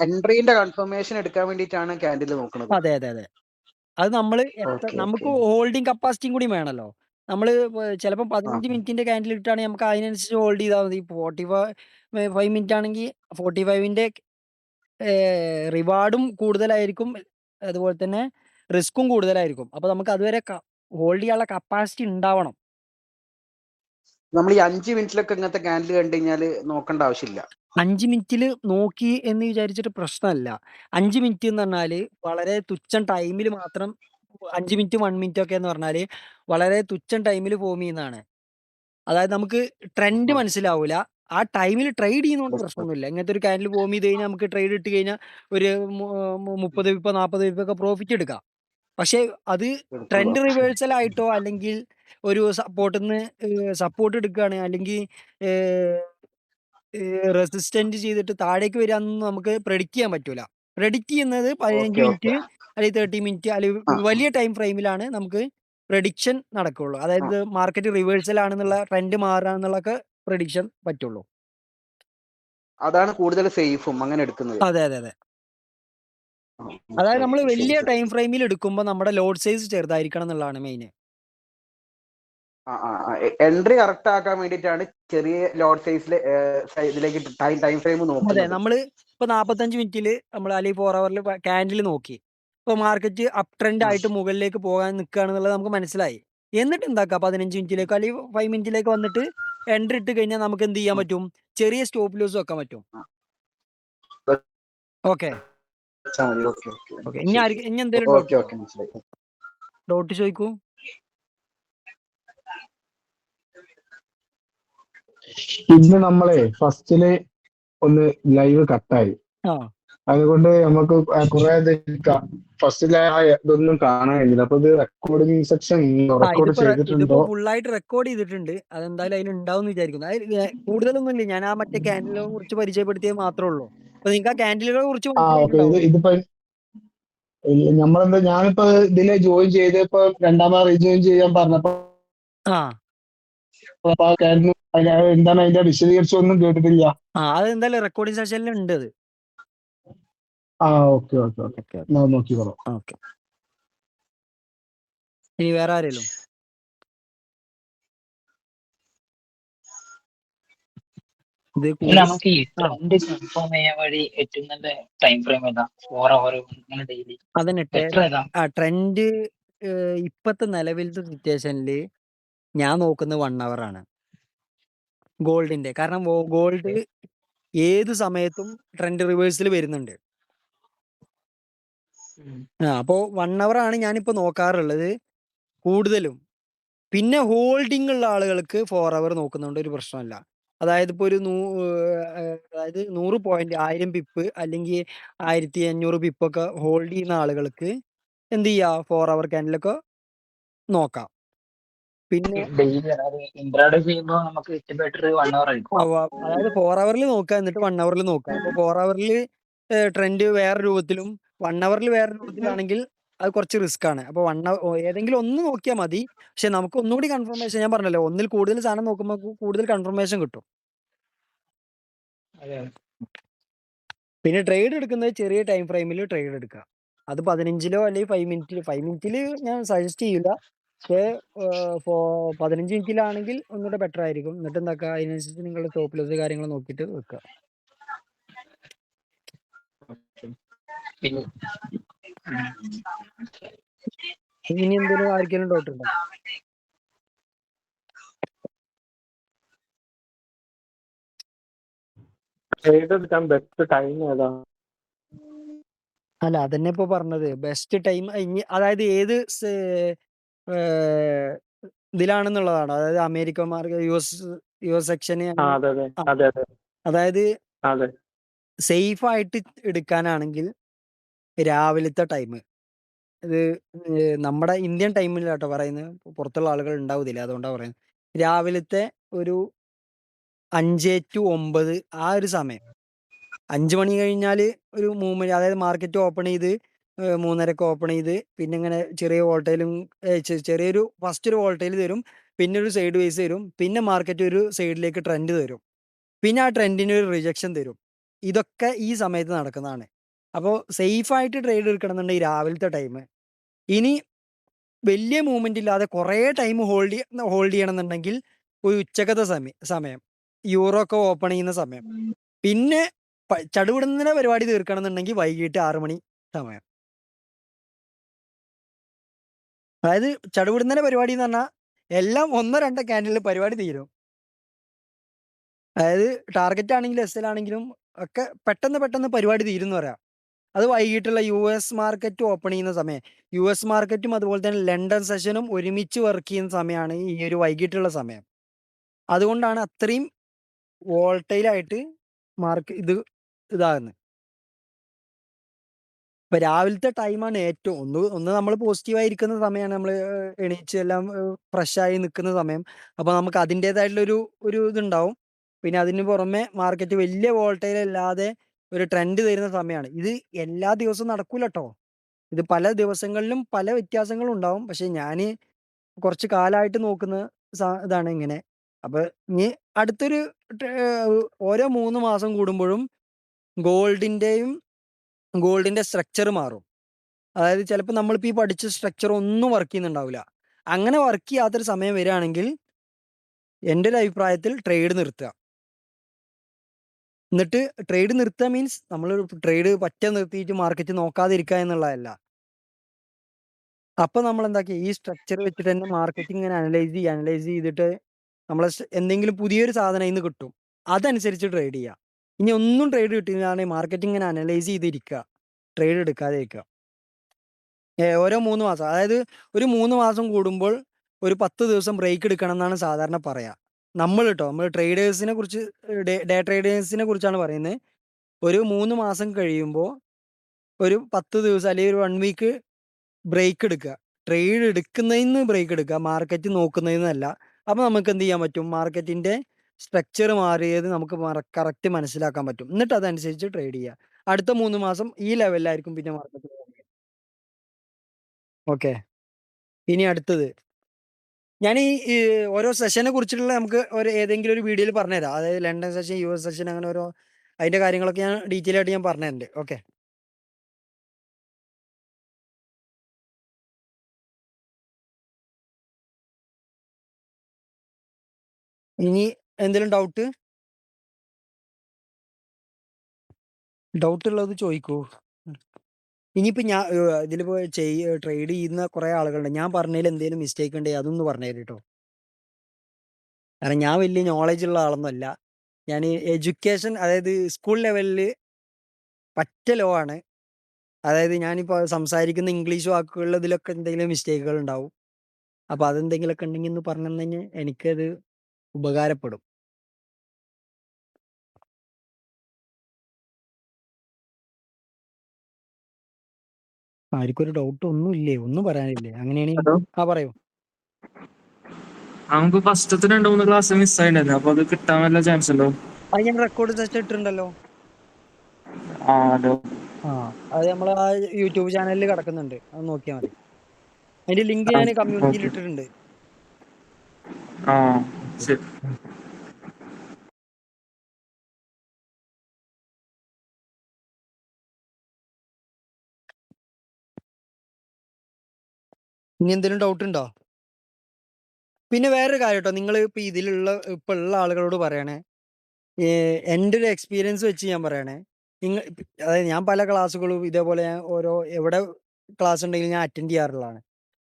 എൻട്രീന്റെ കൺഫർമേഷൻ എടുക്കാൻ വേണ്ടിയിട്ടാണ് ക്യാൻഡിൽ നോക്കുന്നത്. അതെ അതെ അതെ അത് നമ്മള് ഓക്കെ നമുക്ക് ഓക്കെ. ഹോൾഡിംഗ് കപ്പാസിറ്റിയും കൂടി വേണമല്ലോ. നമ്മള് ചിലപ്പോൾ ആ 15 മിനിറ്റിന്റെ ക്യാൻഡിൽ ഇട്ടാണെങ്കിൽ നമുക്ക് അതിനനുസരിച്ച് ഹോൾഡ് ചെയ്താൽ മതി. 45 മിനിറ്റ് ആണെങ്കിൽ 45ന്റെ റിവാർഡും കൂടുതലായിരിക്കും, അതുപോലെ തന്നെ റിസ്ക്കും കൂടുതലായിരിക്കും. അപ്പൊ നമുക്ക് അതുവരെ ഹോൾഡ് ചെയ്യാനുള്ള കപ്പാസിറ്റി ഉണ്ടാവണം. നമ്മൾ ഈ 5 മിനിറ്റിലൊക്കെ ഇങ്ങനത്തെ ക്യാൻഡിൽ കണ്ടു കഴിഞ്ഞാൽ നോക്കേണ്ട ആവശ്യമില്ല. 5 മിനിറ്റിൽ നോക്കി എന്ന് വിചാരിച്ചിട്ട് പ്രശ്നമല്ല. 5 മിനിറ്റ് എന്ന് പറഞ്ഞാല് വളരെ തുച്ഛം ടൈമിൽ മാത്രം 5 മിനിറ്റ് 1 മിനിറ്റ് ഒക്കെ എന്ന് പറഞ്ഞാല് വളരെ തുച്ഛം ടൈമിൽ ഫോം ചെയ്യുന്നതാണ്. അതായത് നമുക്ക് ട്രെൻഡ് മനസ്സിലാവൂല. ആ ടൈമിൽ ട്രേഡ് ചെയ്യുന്നതുകൊണ്ട് പ്രശ്നമൊന്നുമില്ല. ഇങ്ങനത്തെ ഒരു ക്യാൻഡിൽ ഫോം ചെയ്ത് കഴിഞ്ഞാൽ നമുക്ക് ട്രേഡ് ഇട്ട് കഴിഞ്ഞാൽ ഒരു 30 വിപ്പോ 40 വിപ്പോ ഒക്കെ പ്രോഫിറ്റ് എടുക്കാം. പക്ഷേ അത് എടുക്കുള്ളൂ. ട്രെൻഡ് റിവേഴ്സൽ ആയിട്ടോ അല്ലെങ്കിൽ ഒരു സപ്പോർട്ട് എടുക്കുകയാണ് അല്ലെങ്കിൽ റെസിസ്റ്റന്റ് ചെയ്തിട്ട് താഴേക്ക് വരികയാണെന്ന് നമുക്ക് പ്രെഡിക്റ്റ് ചെയ്യാൻ പറ്റൂല. പ്രെഡിക്റ്റ് ചെയ്യുന്നത് 15 ഓക്കെ ഓക്കെ. മിനിറ്റ് അല്ലെങ്കിൽ 30 മിനിറ്റ് ആ അല്ലെങ്കിൽ വലിയ ടൈം ഫ്രെയിമിലാണ് നമുക്ക് പ്രഡിക്ഷൻ നടക്കുള്ളൂ. ആ. അതായത് മാർക്കറ്റ് റിവേഴ്സൽ ആണെന്നുള്ള ട്രെൻഡ് മാറുകയാണെന്നുള്ളതൊക്കെ പ്രഡിക്ഷൻ പറ്റുള്ളൂ. അതാണ് കൂടുതൽ സേഫും അങ്ങനെ എടുക്കുന്നത്. അതെ അതെ അതെ ഓക്കെ അതായത് നമ്മൾ ഓക്കെ. ശരി വലിയ ശരി. ടൈം ഫ്രെയിമിൽ എടുക്കുമ്പോൾ നമ്മുടെ ലോഡ് സൈസ് ചെറുതായിരിക്കണം എന്നുള്ളതാണ് മെയിൻ. എൻട്രി കറക്റ്റ് ആക്കാൻ വേണ്ടിയിട്ടാണ് ചെറിയ ലോഡ് സൈസിൽ ഇതിലേക്ക് ടൈം ഫ്രെയിം അതെ, നോക്കുന്നത്. നമ്മള് ഇപ്പൊ 45 മിനിറ്റില് നമ്മൾ അല്ലെങ്കിൽ 4 ഹവറിൽ ക്യാൻഡിൽ നോക്കി. ഇപ്പൊ മാർക്കറ്റ് അപ് ട്രെൻഡ് ആ. ആയിട്ട് മുകളിലേക്ക് പോകാൻ നിൽക്കുകയാണെന്നുള്ളത് നമുക്ക് മനസ്സിലായി. എന്നിട്ട് എന്താക്കുക, 15 മിനിറ്റിലേക്ക് അല്ലെങ്കിൽ 5 മിനിറ്റിലേക്ക് വന്നിട്ട് എൻട്രി ഇട്ട് കഴിഞ്ഞാൽ നമുക്ക് എന്ത് ചെയ്യാൻ പറ്റും? ചെറിയ സ്റ്റോപ്പ് ലോസ് വെക്കാൻ പറ്റും. ഓക്കെ വെച്ചാ മതി. Okay okay okay. ഇനി ശരി ശരി. ഇനി എന്തെങ്കിലും ഓക്കെ ഓക്കെ മനസ്സിലായി. ഡൗട്ട് ചോദിക്കൂ. ഇന്ന് നമ്മളെ ഫസ്റ്റില് ഒന്ന് ലൈവ് കട്ടായി, ആ അതുകൊണ്ട് നമുക്ക് കുറെ ഫസ്റ്റിലെ ഇതൊന്നും കാണാൻ കഴിഞ്ഞില്ല. അപ്പൊ ഇത് റെക്കോർഡിംഗ് സെക്ഷൻ റെക്കോർഡ് ഇതിപ്പോ ചെയ്തിട്ടുണ്ടോ? ഫുള്ളായിട്ട് റെക്കോർഡ് ചെയ്തിട്ടുണ്ട്. അതെന്തായാലും അതിൽ ഉണ്ടാവും വിചാരിക്കുന്നു. അതിൽ കൂടുതലൊന്നും ഇല്ല. ഞാൻ ആ മറ്റേ ക്യാൻഡിലുകളെ കുറിച്ച് പരിചയപ്പെടുത്തിയത് മാത്രമേ ഉള്ളൂ. അപ്പൊ നിങ്ങൾക്ക് ആ ക്യാൻഡിലുകളെ കുറിച്ച് ഓക്കെ. മനസ്സിലായിട്ടുണ്ടാവും. ഇതിപ്പോ ഞാനിപ്പോ ഇതില് ജോയിൻ ചെയ്തപ്പോ രണ്ടാമത് റീജോയിൻ ചെയ്യാൻ പറഞ്ഞപ്പോ ആ അപ്പൊ ആ കാര്യം എന്താണ് അതിന്റെ വിശദീകരിച്ച് ഒന്നും കേട്ടിട്ടില്ല. അതെന്തായാലും റെക്കോർഡിംഗ് സെഷനിൽ ഉണ്ട് അത്. ഓക്കെ ഓക്കെ ഓക്കെ, ഓക്കെ നോക്കിക്കോളാം. ഓക്കെ. ഇനി വേറെ ആരെങ്കിലും? ഇത് കൂടുതൽ നമുക്ക് ഈ ട്രെൻഡ് കൺഫേം ചെയ്യാൻ വഴി ഏറ്റവും നല്ല ടൈം ഫ്രെയിം ഏതാ? 4 അവർ അങ്ങനെ ഡെയിലി അതന്നെ ബെറ്റർ ഏതാ? ട്രെൻഡ്. ഇപ്പത്തെ നിലവിലത്തെ സിറ്റുവേഷനിൽ ഞാൻ നോക്കുന്നത് 1 അവർ ആണ് ഗോൾഡിന്റെ. കാരണം ഗോൾഡ് ഏത് സമയത്തും ട്രെൻഡ് റിവേഴ്സിൽ വരുന്നുണ്ട്. അപ്പോൾ 1 അവർ ആണ് ഞാനിപ്പോ നോക്കാറുള്ളത് കൂടുതലും. പിന്നെ ഹോൾഡിംഗ് ഉള്ള ആളുകൾക്ക് 4 അവർ നോക്കുന്നതുകൊണ്ട് ഒരു പ്രശ്നമല്ല. അതായത് ഇപ്പോൾ ഒരു 100 പോയിന്റ് 1000 പിപ്പ് അല്ലെങ്കിൽ 1500 പിപ്പൊക്കെ ഹോൾഡ് ചെയ്യുന്ന ആളുകൾക്ക് എന്ത് ചെയ്യാം, 4 അവർ ക്യാൻഡിലൊക്കെ നോക്കാം. പിന്നെ ഡെയിലി അതായത് ഇൻട്രാഡേ ചെയ്യുമ്പോൾ നമുക്ക് ഏറ്റവും ബെറ്റർ 1 അവർ ആയിരിക്കും. അതായത് 4 അവറിൽ നോക്കുക, എന്നിട്ട് 1 അവറിൽ നോക്കുക. അപ്പോൾ 4 അവറിൽ ട്രെൻഡ് വേറെ രൂപത്തിലും 1 അവറിൽ വേറെ രൂപത്തിലാണെങ്കിൽ അത് കുറച്ച് റിസ്ക് ആണ്. അപ്പോൾ ഏതെങ്കിലും ഒന്ന് നോക്കിയാൽ മതി. പക്ഷെ നമുക്ക് ഒന്നുകൂടി കൺഫർമേഷൻ, ഞാൻ പറഞ്ഞല്ലോ, ഒന്നിൽ കൂടുതൽ സാധനം നോക്കുമ്പോൾ കൂടുതൽ കൺഫർമേഷൻ കിട്ടും. അതെ. പിന്നെ ട്രേഡ് എടുക്കുന്നത് ചെറിയ ടൈം ഫ്രെയിമിൽ ട്രേഡ് എടുക്കുക. അത് 15ലോ അല്ലെങ്കിൽ 5 മിനിറ്റിൽ ഞാൻ സജസ്റ്റ് ചെയ്യില്ല. പക്ഷേ 15 മിനിറ്റിലാണെങ്കിൽ ഒന്നുകൂടെ ബെറ്റർ ആയിരിക്കും. എന്നിട്ട് എന്താക്കുക, അതിനനുസരിച്ച് നിങ്ങളുടെ സ്റ്റോപ്പ് ലോസ് കാര്യങ്ങൾ നോക്കിയിട്ട് വെക്കുക. പിന്നെ ഇനി എന്തെങ്കിലും ആർക്കെങ്കിലും ഡൗട്ട് ഉണ്ടോ? ട്രേഡ് എടുക്കാൻ ബെസ്റ്റ് ടൈം ഏതാ? അല്ല, അതന്നെ ഇപ്പൊ പറഞ്ഞത്. ബെസ്റ്റ് ടൈം അതായത് ഏത് ഇതിലാണെന്നുള്ളതാണ്. അതായത് അമേരിക്കൻ മാർക്കറ്റ്, യുഎസ് സെക്ഷന്, അതെ അതെ അതെ അതെ അതായത് അതെ. സേഫ് ആയിട്ട് എടുക്കാനാണെങ്കിൽ രാവിലത്തെ ടൈം. ഇത് നമ്മുടെ ഇന്ത്യൻ ടൈമിലാട്ടോ പറയുന്നത്. പുറത്തുള്ള ആളുകൾ ഉണ്ടാവുന്നില്ല, അതുകൊണ്ടാണ് പറയുന്നത്. രാവിലത്തെ ഒരു 5 to 9 ആ ഒരു സമയം. 5 മണി കഴിഞ്ഞാൽ ഒരു 3 മണി, അതായത് മാർക്കറ്റ് ഓപ്പൺ ചെയ്ത് 3:30ക്ക് ഓപ്പൺ ചെയ്ത് പിന്നെ ഇങ്ങനെ ചെറിയ വോൾട്ടയിലും ചെറിയൊരു ഫസ്റ്റ് ഒരു വോൾട്ടയിൽ തരും, പിന്നെ ഒരു സൈഡ് വേസ് തരും, പിന്നെ മാർക്കറ്റ് ഒരു സൈഡിലേക്ക് ട്രെൻഡ് തരും, പിന്നെ ആ ട്രെൻഡിന് ഒരു റിജക്ഷൻ തരും. ഇതൊക്കെ ഈ സമയത്ത് നടക്കുന്നതാണ്. അപ്പോൾ സേഫായിട്ട് ട്രേഡ് എടുക്കണമെന്നുണ്ടെങ്കിൽ രാവിലത്തെ ടൈം. ഇനി വലിയ മൂവ്മെന്റ് ഇല്ലാതെ കുറേ ടൈം ഹോൾഡ് ചെയ്യണമെന്നുണ്ടെങ്കിൽ ഒരു ഉച്ചക്കത്തെ സമയം, യൂറോ ഒക്കെ ഓപ്പൺ ചെയ്യുന്ന സമയം. പിന്നെ ചടുവിടുന്ന പരിപാടി തീർക്കണം എന്നുണ്ടെങ്കിൽ വൈകിട്ട് 6 മണി സമയം. അതായത് ചടുവിടുന്ന പരിപാടി എന്ന് പറഞ്ഞാൽ എല്ലാം 1-2 ക്യാൻഡിലിൽ പരിപാടി തീരും. അതായത് ടാർഗറ്റ് ആണെങ്കിലും എസ് എൽ ആണെങ്കിലും ഒക്കെ പെട്ടെന്ന് പരിപാടി തീരും എന്ന് പറയാം. അത് വൈകിട്ടുള്ള US മാർക്കറ്റ് ഓപ്പൺ ചെയ്യുന്ന സമയം. US മാർക്കറ്റും അതുപോലെ തന്നെ ലണ്ടൻ സെഷനും ഒരുമിച്ച് വർക്ക് ചെയ്യുന്ന സമയമാണ് ഈ ഒരു വൈകിട്ടുള്ള സമയം. അതുകൊണ്ടാണ് അത്രയും വോൾട്ടൈലായിട്ട് ഇതാകുന്നത്. ഇപ്പൊ രാവിലത്തെ ടൈമാണ് ഏറ്റവും ഒന്ന് നമ്മൾ പോസിറ്റീവായിരിക്കുന്ന സമയമാണ്. നമ്മൾ എണീച്ച് എല്ലാം ഫ്രഷായി നിൽക്കുന്ന സമയം. അപ്പൊ നമുക്ക് അതിൻ്റെതായിട്ടുള്ള ഒരു ഇതുണ്ടാവും. പിന്നെ അതിന് പുറമെ മാർക്കറ്റ് വലിയ വോൾട്ടൈൽ അല്ലാതെ ഒരു ട്രെൻഡ് തരുന്ന സമയമാണ്. ഇത് എല്ലാ ദിവസവും നടക്കൂല കേട്ടോ. ഇത് പല ദിവസങ്ങളിലും പല വ്യത്യാസങ്ങളും ഉണ്ടാവും. പക്ഷെ ഞാൻ കുറച്ച് കാലമായിട്ട് നോക്കുന്ന ഇതാണ് ഇങ്ങനെ. അപ്പൊ ഇനി അടുത്തൊരു ഓരോ 3 മാസം കൂടുമ്പോഴും ഗോൾഡിന്റെ സ്ട്രക്ചർ മാറും. അതായത് ചിലപ്പോൾ നമ്മളിപ്പോൾ ഈ പഠിച്ച സ്ട്രക്ചർ ഒന്നും വർക്ക് ചെയ്യുന്നുണ്ടാവില്ല. അങ്ങനെ വർക്ക് ചെയ്യാത്തൊരു സമയം വരികയാണെങ്കിൽ എൻ്റെ ഒരു അഭിപ്രായത്തിൽ ട്രേഡ് നിർത്തുക. എന്നിട്ട് ട്രേഡ് നിർത്തുക മീൻസ് നമ്മൾ ട്രേഡ് പറ്റ നിർത്തിയിട്ട് മാർക്കറ്റ് നോക്കാതിരിക്കുക എന്നുള്ളതല്ല. അപ്പൊ നമ്മൾ എന്താക്കി ഈ സ്ട്രക്ചർ വെച്ചിട്ട് തന്നെ മാർക്കറ്റ് ഇങ്ങനെ അനലൈസ് ചെയ്തിട്ട് നമ്മളെ എന്തെങ്കിലും പുതിയൊരു സാധനം ഇന്ന് കിട്ടും, അതനുസരിച്ച് ട്രേഡ് ചെയ്യുക. ഇനി ഒന്നും ട്രേഡ് കിട്ടിയില്ലാതെ മാർക്കറ്റ് ഇങ്ങനെ അനലൈസ് ചെയ്തിരിക്കുക, ട്രേഡ് എടുക്കാതെ ഇരിക്കുക. ഓരോ 3 മാസം, അതായത് ഒരു 3 മാസം കൂടുമ്പോൾ ഒരു 10 ദിവസം ബ്രേക്ക് എടുക്കണം എന്നാണ് സാധാരണ പറയാ. നമ്മൾ ട്രേഡേഴ്സിനെ കുറിച്ച്, ഡേ ട്രേഡേഴ്സിനെ കുറിച്ചാണ് പറയുന്നത്. ഒരു 3 മാസം കഴിയുമ്പോൾ ഒരു 10 ദിവസം അല്ലെങ്കിൽ ഒരു 1 വീക്ക് ബ്രേക്ക് എടുക്കുക. ട്രേഡ് എടുക്കുന്നതിന് ബ്രേക്ക് എടുക്കുക, മാർക്കറ്റ് നോക്കുന്നതിനല്ല. അപ്പൊ നമുക്ക് എന്ത് ചെയ്യാൻ പറ്റും, മാർക്കറ്റിന്റെ സ്ട്രക്ചർ മാറിയത് നമുക്ക് കറക്റ്റ് മനസ്സിലാക്കാൻ പറ്റും. എന്നിട്ട് അതനുസരിച്ച് ട്രേഡ് ചെയ്യുക. അടുത്ത 3 മാസം ഈ ലെവലിലായിരിക്കും പിന്നെ മാർക്കറ്റ്. ഓക്കെ, ഇനി അടുത്തത് ഞാൻ ഈ ഓരോ സെഷനെ കുറിച്ചിട്ടുള്ള നമുക്ക് ഏതെങ്കിലും ഒരു വീഡിയോയിൽ പറഞ്ഞുതരാം. അതായത് ലണ്ടൻ സെഷൻ, US സെഷൻ, അങ്ങനെ ഓരോ അതിന്റെ കാര്യങ്ങളൊക്കെ ഞാൻ ഡീറ്റെയിൽ ആയിട്ട് ഞാൻ പറഞ്ഞിട്ടുണ്ട്. ഓക്കെ, ഇനി എന്തെങ്കിലും ഡൗട്ട് ഉള്ളത് ചോദിക്കൂ. ഇനിയിപ്പോ ഞാൻ ഇതിലിപ്പോ ട്രേഡ് ചെയ്യുന്ന കുറെ ആളുകളുണ്ട്. ഞാൻ പറഞ്ഞതിൽ എന്തെങ്കിലും മിസ്റ്റേക്ക് ഉണ്ടെങ്കിൽ അതൊന്ന് പറഞ്ഞു തരും കേട്ടോ. കാരണം ഞാൻ വലിയ നോളജ് ഉള്ള ആളൊന്നുമല്ല. ഞാൻ എഡ്യൂക്കേഷൻ, അതായത് സ്കൂൾ ലെവലിൽ പറ്റ ലോ ആണ്. അതായത് ഞാനിപ്പോൾ സംസാരിക്കുന്ന ഇംഗ്ലീഷ് വാക്കുകളിൽ ഇതിലൊക്കെ എന്തെങ്കിലും മിസ്റ്റേക്കുകൾ ഉണ്ടാവും. അപ്പൊ അതെന്തെങ്കിലുമൊക്കെ ഉണ്ടെങ്കിൽ ഒന്ന് പറഞ്ഞു കഴിഞ്ഞാൽ എനിക്കത് ഉപകാരപ്പെടും. ആർക്കും ഒരു ഡൗട്ട് ഒന്നും ഇല്ലേ? ഒന്നും പറയാനില്ലേ? അങ്ങനെയാണെങ്കിൽ ഹലോ, പറയൂ. നമുക്ക് ഫസ്റ്റത്തെ 2-3 ക്ലാസ് മിസ് ആയിട്ടുണ്ടായിരുന്നു. അപ്പൊ അത് കിട്ടാൻ വല്ല ചാൻസ് ഉണ്ടോ? അത് ഞാൻ റെക്കോർഡ് സെഷൻ ഇട്ടിട്ടുണ്ടല്ലോ. ഹലോ. അത് നമ്മൾ ആ യൂട്യൂബ് ചാനലിൽ കിടക്കുന്നുണ്ട്, അത് നോക്കിയാൽ മതി. അതിന്റെ ലിങ്ക് ഞാൻ കമ്മ്യൂണിറ്റിയിൽ ഓക്കെ. ഇട്ടിട്ടുണ്ട്. ശരി. ഇനി എന്തെങ്കിലും ഡൗട്ട് ഉണ്ടോ? പിന്നെ വേറൊരു കാര്യം കേട്ടോ, നിങ്ങൾ ഇപ്പൊ ഉള്ള ആളുകളോട് പറയണേ, എൻ്റെ ഒരു എക്സ്പീരിയൻസ് വെച്ച് ഞാൻ പറയണേ, അതായത് ഞാൻ പല ക്ലാസ്സുകളും ഇതേപോലെ ഞാൻ എവിടെ ക്ലാസ് ഉണ്ടെങ്കിലും ഞാൻ അറ്റൻഡ് ചെയ്യാറുള്ളതാണ്.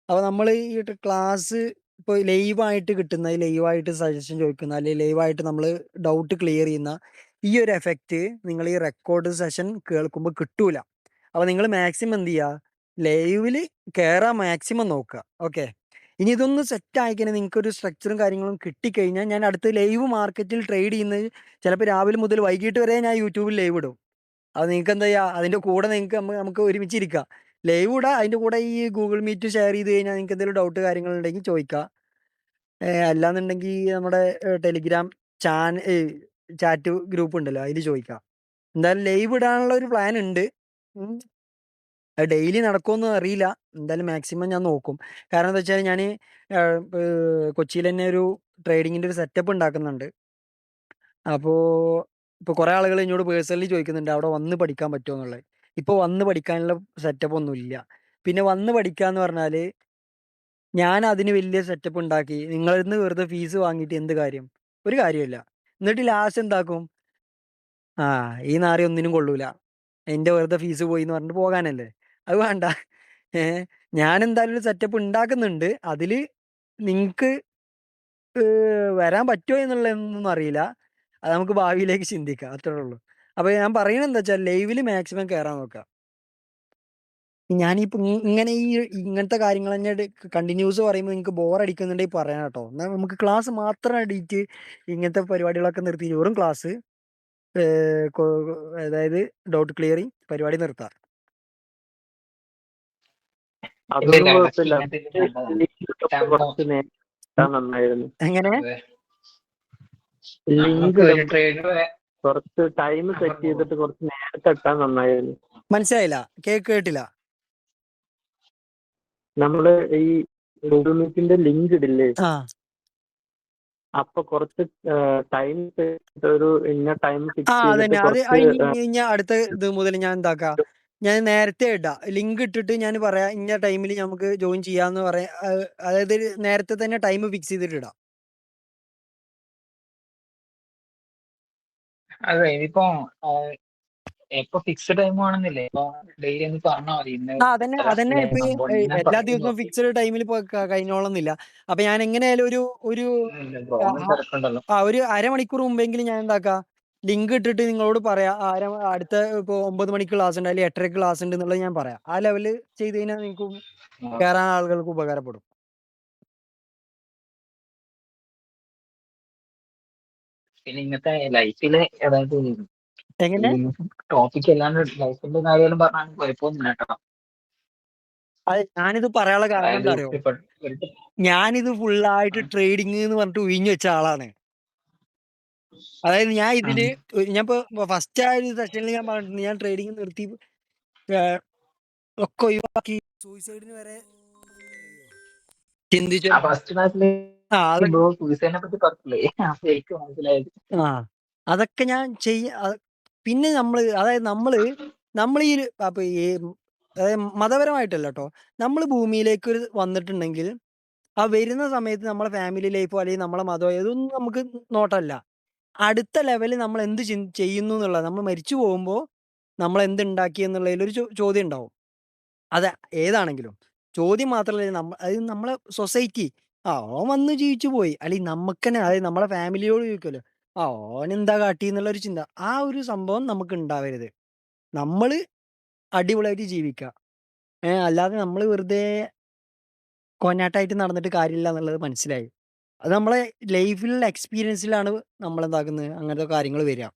അപ്പൊ നമ്മൾ ഈ ക്ലാസ് ഇപ്പോൾ ലൈവായിട്ട് കിട്ടുന്ന, ലൈവായിട്ട് സജഷൻ ചോദിക്കുന്ന, അല്ലെങ്കിൽ ലൈവായിട്ട് നമ്മൾ ഡൗട്ട് ക്ലിയർ ചെയ്യുന്ന ഈ ഒരു എഫക്റ്റ് നിങ്ങൾ ഈ റെക്കോർഡ് സെഷൻ കേൾക്കുമ്പോൾ കിട്ടൂല. അപ്പൊ നിങ്ങൾ മാക്സിമം എന്ത് ചെയ്യുക, ലൈവില് കയറാൻ മാക്സിമം നോക്കുക. ഓക്കെ, ഇനി ഇതൊന്ന് സെറ്റ് ആയിക്കഴിഞ്ഞാൽ നിങ്ങൾക്ക് ഒരു സ്ട്രക്ചറും കാര്യങ്ങളും കിട്ടിക്കഴിഞ്ഞാൽ ഞാൻ അടുത്ത് ലൈവ് മാർക്കറ്റിൽ ട്രേഡ് ചെയ്യുന്നത് ചിലപ്പോൾ രാവിലെ മുതൽ വൈകിട്ട് വരെ ഞാൻ യൂട്യൂബിൽ ലൈവ് ഇടും. അത് നിങ്ങൾക്ക് എന്താ ചെയ്യുക, അതിന്റെ കൂടെ നമുക്ക് ഒരുമിച്ചിരിക്കാം, ലൈവ് ഇടാം, അതിന്റെ കൂടെ ഈ ഗൂഗിൾ മീറ്റ് ഷെയർ ചെയ്ത് കഴിഞ്ഞാൽ നിങ്ങൾക്ക് എന്തെങ്കിലും ഡൗട്ട് കാര്യങ്ങളുണ്ടെങ്കിൽ ചോദിക്കാം. അല്ലാന്നുണ്ടെങ്കിൽ നമ്മുടെ ടെലിഗ്രാം ചാറ്റ് ഗ്രൂപ്പ് ഉണ്ടല്ലോ, അതിൽ ചോദിക്കാം. എന്തായാലും ലൈവ് ഇടാനുള്ള ഒരു പ്ലാൻ ഉണ്ട്. അത് ഡെയിലി നടക്കുമെന്ന് അറിയില്ല. എന്തായാലും മാക്സിമം ഞാൻ നോക്കും. കാരണം എന്താ വെച്ചാൽ ഞാൻ കൊച്ചിയിൽ തന്നെ ഒരു ട്രേഡിങ്ങിന്റെ ഒരു സെറ്റപ്പ് ഉണ്ടാക്കുന്നുണ്ട്. അപ്പോ ഇപ്പൊ കുറെ ആളുകൾ എന്നോട് പേഴ്സണലി ചോദിക്കുന്നുണ്ട് അവിടെ വന്ന് പഠിക്കാൻ പറ്റുമോ എന്നുള്ളത്. ഇപ്പൊ വന്ന് പഠിക്കാനുള്ള സെറ്റപ്പ് ഒന്നും ഇല്ല. പിന്നെ വന്ന് പഠിക്കാന്ന് പറഞ്ഞാല് ഞാൻ അതിന് വലിയ സെറ്റപ്പ് ഉണ്ടാക്കി നിങ്ങളിൽ നിന്ന് വെറുതെ ഫീസ് വാങ്ങിയിട്ട് എന്ത് കാര്യം? ഒരു കാര്യമില്ല. എന്നിട്ട് ലാസ്റ്റ് എന്താക്കും, ഈ നാറി ഒന്നിനും കൊള്ളൂല, എന്റെ വെറുതെ ഫീസ് പോയി എന്ന് പറഞ്ഞിട്ട് പോകാനല്ലേ. അത് വേണ്ട. ഞാൻ എന്തായാലും ഒരു സെറ്റപ്പ് ഉണ്ടാക്കുന്നുണ്ട്. അതില് നിങ്ങക്ക് വരാൻ പറ്റുമോ എന്നുള്ളതൊന്നും അറിയില്ല. അത് നമുക്ക് ഭാവിയിലേക്ക് ചിന്തിക്കാം, അത്രേ ഉള്ളൂ. അപ്പൊ ഞാൻ പറയുന്നത് എന്താ വെച്ചാൽ ലൈവില് മാക്സിമം കയറാൻ നോക്കാം. ഞാനിപ്പോ ഇങ്ങനെ ഇങ്ങനത്തെ കാര്യങ്ങൾ തന്നെ കണ്ടിന്യൂസ് പറയുമ്പോൾ നിങ്ങൾക്ക് ബോർ അടിക്കുന്നുണ്ടെങ്കിൽ പറയാം കേട്ടോ. എന്നാൽ നമുക്ക് ക്ലാസ് മാത്രം അടിയിട്ട് ഇങ്ങനത്തെ പരിപാടികളൊക്കെ നിർത്തി വെറും ക്ലാസ്, അതായത് ഡൗട്ട് ക്ലിയറിങ് പരിപാടി നിർത്താം. അതൊന്നും ഇല്ല, കുഴപ്പമില്ല. ഇങ്ങനത്തെ ഇത് നല്ലതാണ്. കുറച്ച് നേരം ഇട്ടാൽ നന്നായിരുന്നു. എങ്ങനെ ലിങ്ക് നമുക്ക് ഒരു ട്രേഡർ കുറച്ച് ടൈം സെറ്റ് ചെയ്തിട്ട് കുറച്ച് നേരത്തെ ഇട്ടാൽ നന്നായിരുന്നു. മനസ്സിലായില്ല? കേട്ടില്ല. നമ്മള് ഈ ഗൂഗിൾ മീറ്റിന്റെ ലിങ്ക് ഇടില്ലേ, ആ അപ്പൊ കുറച്ച് ടൈം ഒരു ഇന്ന ടൈം ഫിക്സ് അതന്നെ. ചെയ്തിട്ട് അത് കുറച്ച് ഇനി അടുത്ത ഇത് മുതൽ ഞാൻ എന്താക്കാം, ഞാൻ നേരത്തെ ഇടാം. ലിങ്ക് ഇട്ടിട്ട് ഞാൻ പറയാം ഇന്ന ടൈമിൽ നമുക്ക് ജോയിൻ ചെയ്യാന്ന് പറയാം. അതായത് നേരത്തെ തന്നെ ടൈം ഫിക്സ് ചെയ്തിട്ട് ഇടാം. അതെ ഇതിപ്പോ ഇപ്പൊ ഫിക്സ്ഡ് ടൈം ആണെന്നില്ലേ? ഇപ്പൊ ഡെയിലി ഒന്ന് പറഞ്ഞാൽ മതി. ഇന്ന് അതന്നെ ഇത്ര അതന്നെ ഇപ്പൊ സംഭവം ഞാൻ എല്ലാ പറഞ്ഞു ദിവസവും നോക്കി. ഫിക്സ്ഡ് ടൈമിൽ ഇപ്പൊ കഴിഞ്ഞോളന്നില്ല. അപ്പൊ ഞാൻ എങ്ങനെയായാലും ഒരു ബ്രോ ആ, ഒന്നും തിരക്കുണ്ടല്ലോ. ഒരു അരമണിക്കൂർ മുമ്പെങ്കിലും ഞാൻ എന്താക്കാം ലിങ്ക് ഇട്ടിട്ട് നിങ്ങളോട് പറയാം. അടുത്ത ഇപ്പൊ 9 മണിക്ക് ക്ലാസ് ഉണ്ട് അല്ലെങ്കിൽ 8:30 ക്ലാസ് ഉണ്ട് എന്നുള്ളത് ഞാൻ പറയാം. ആ ലെവല് ചെയ്ത് കഴിഞ്ഞാൽ നിങ്ങൾക്ക് കയറാൻ ആളുകൾക്ക് ഉപകാരപ്പെടും. പിന്നെ ഇന്നത്തെ ലൈഫില് അതായത് എങ്ങനെ ഈ ടോപ്പിക് അല്ലാണ്ട് ലൈഫിന്റെ കാര്യം പറഞ്ഞാൽ കുഴപ്പമൊന്നുമില്ല കേട്ടോ. ഞാനിത് പറയാനുള്ള കാരണം അതായത് എന്താ അറിയോ? ഇപ്പൊ ഞാനിത് ഫുള്ളായിട്ട് ട്രേഡിങ് എന്ന് പറഞ്ഞിട്ട് ഉഴിഞ്ഞു വെച്ച ആളാണ്. അതായത് ഞാൻ ഇതില് ഞാൻ ഇപ്പൊ ഫസ്റ്റ് ആ ഒരു സെഷനിൽ ഞാൻ പറഞ്ഞിട്ടുണ്ട് ഞാൻ ട്രേഡിങ് നിർത്തി ഒക്കെ ഒഴിവാക്കി സൂയിസൈഡിന് വരെ ചിന്തിച്ചു. ആ ഫസ്റ്റ് ക്ലാസ്സില് ആ അതൊക്കെ ബ്രോ സൂയിസൈഡിനെ പറ്റി പറഞ്ഞില്ലേ? അപ്പൊ എനിക്ക് മനസ്സിലായത്. ആ അതൊക്കെ ഞാൻ പിന്നെ അതായത് നമ്മൾ ഈ അപ്പൊ ഈ അതായത് മതപരമായിട്ടല്ല കേട്ടോ. നമ്മൾ ഭൂമിയിലേക്ക് വന്നിട്ടുണ്ടെങ്കിൽ ആ വരുന്ന സമയത്ത് നമ്മളെ ഫാമിലി ലൈഫോ അല്ലെങ്കിൽ നമ്മളെ മതമോ ഇതൊന്നും നമുക്ക് നോട്ടല്ല. അടുത്ത ലെവലിൽ നമ്മൾ എന്ത് ചെയ്യുന്നു എന്നുള്ളത് നമ്മൾ മരിച്ചു പോകുമ്പോൾ നമ്മൾ എന്തുണ്ടാക്കി എന്നുള്ളതിൽ ഒരു ചോദ്യം ഉണ്ടാവും. അത് ഏതാണെങ്കിലും ചോദ്യം മാത്രമല്ല അത് നമ്മളെ സൊസൈറ്റി ഓൻ വന്ന് ജീവിച്ചു പോയി അല്ലെങ്കിൽ നമുക്ക് തന്നെ അതായത് നമ്മളെ ഫാമിലിയോട് ചോദിക്കുമല്ലോ ഓൻ എന്താ കാട്ടി എന്നുള്ള ഒരു ചിന്ത ആ ഒരു സംഭവം നമുക്ക് ഉണ്ടാവരുത്. നമ്മൾ അടിപൊളിയായിട്ട് ജീവിക്കുക. അല്ലാതെ നമ്മൾ വെറുതെ കൊഞ്ഞാട്ടായിട്ട് നടന്നിട്ട് കാര്യമില്ല എന്നുള്ളത് മനസ്സിലായി. അത് നമ്മളെ ലൈഫിലുള്ള എക്സ്പീരിയൻസിലാണ് നമ്മൾ എന്താക്കുന്നത് അങ്ങനത്തെ കാര്യങ്ങൾ വരിക.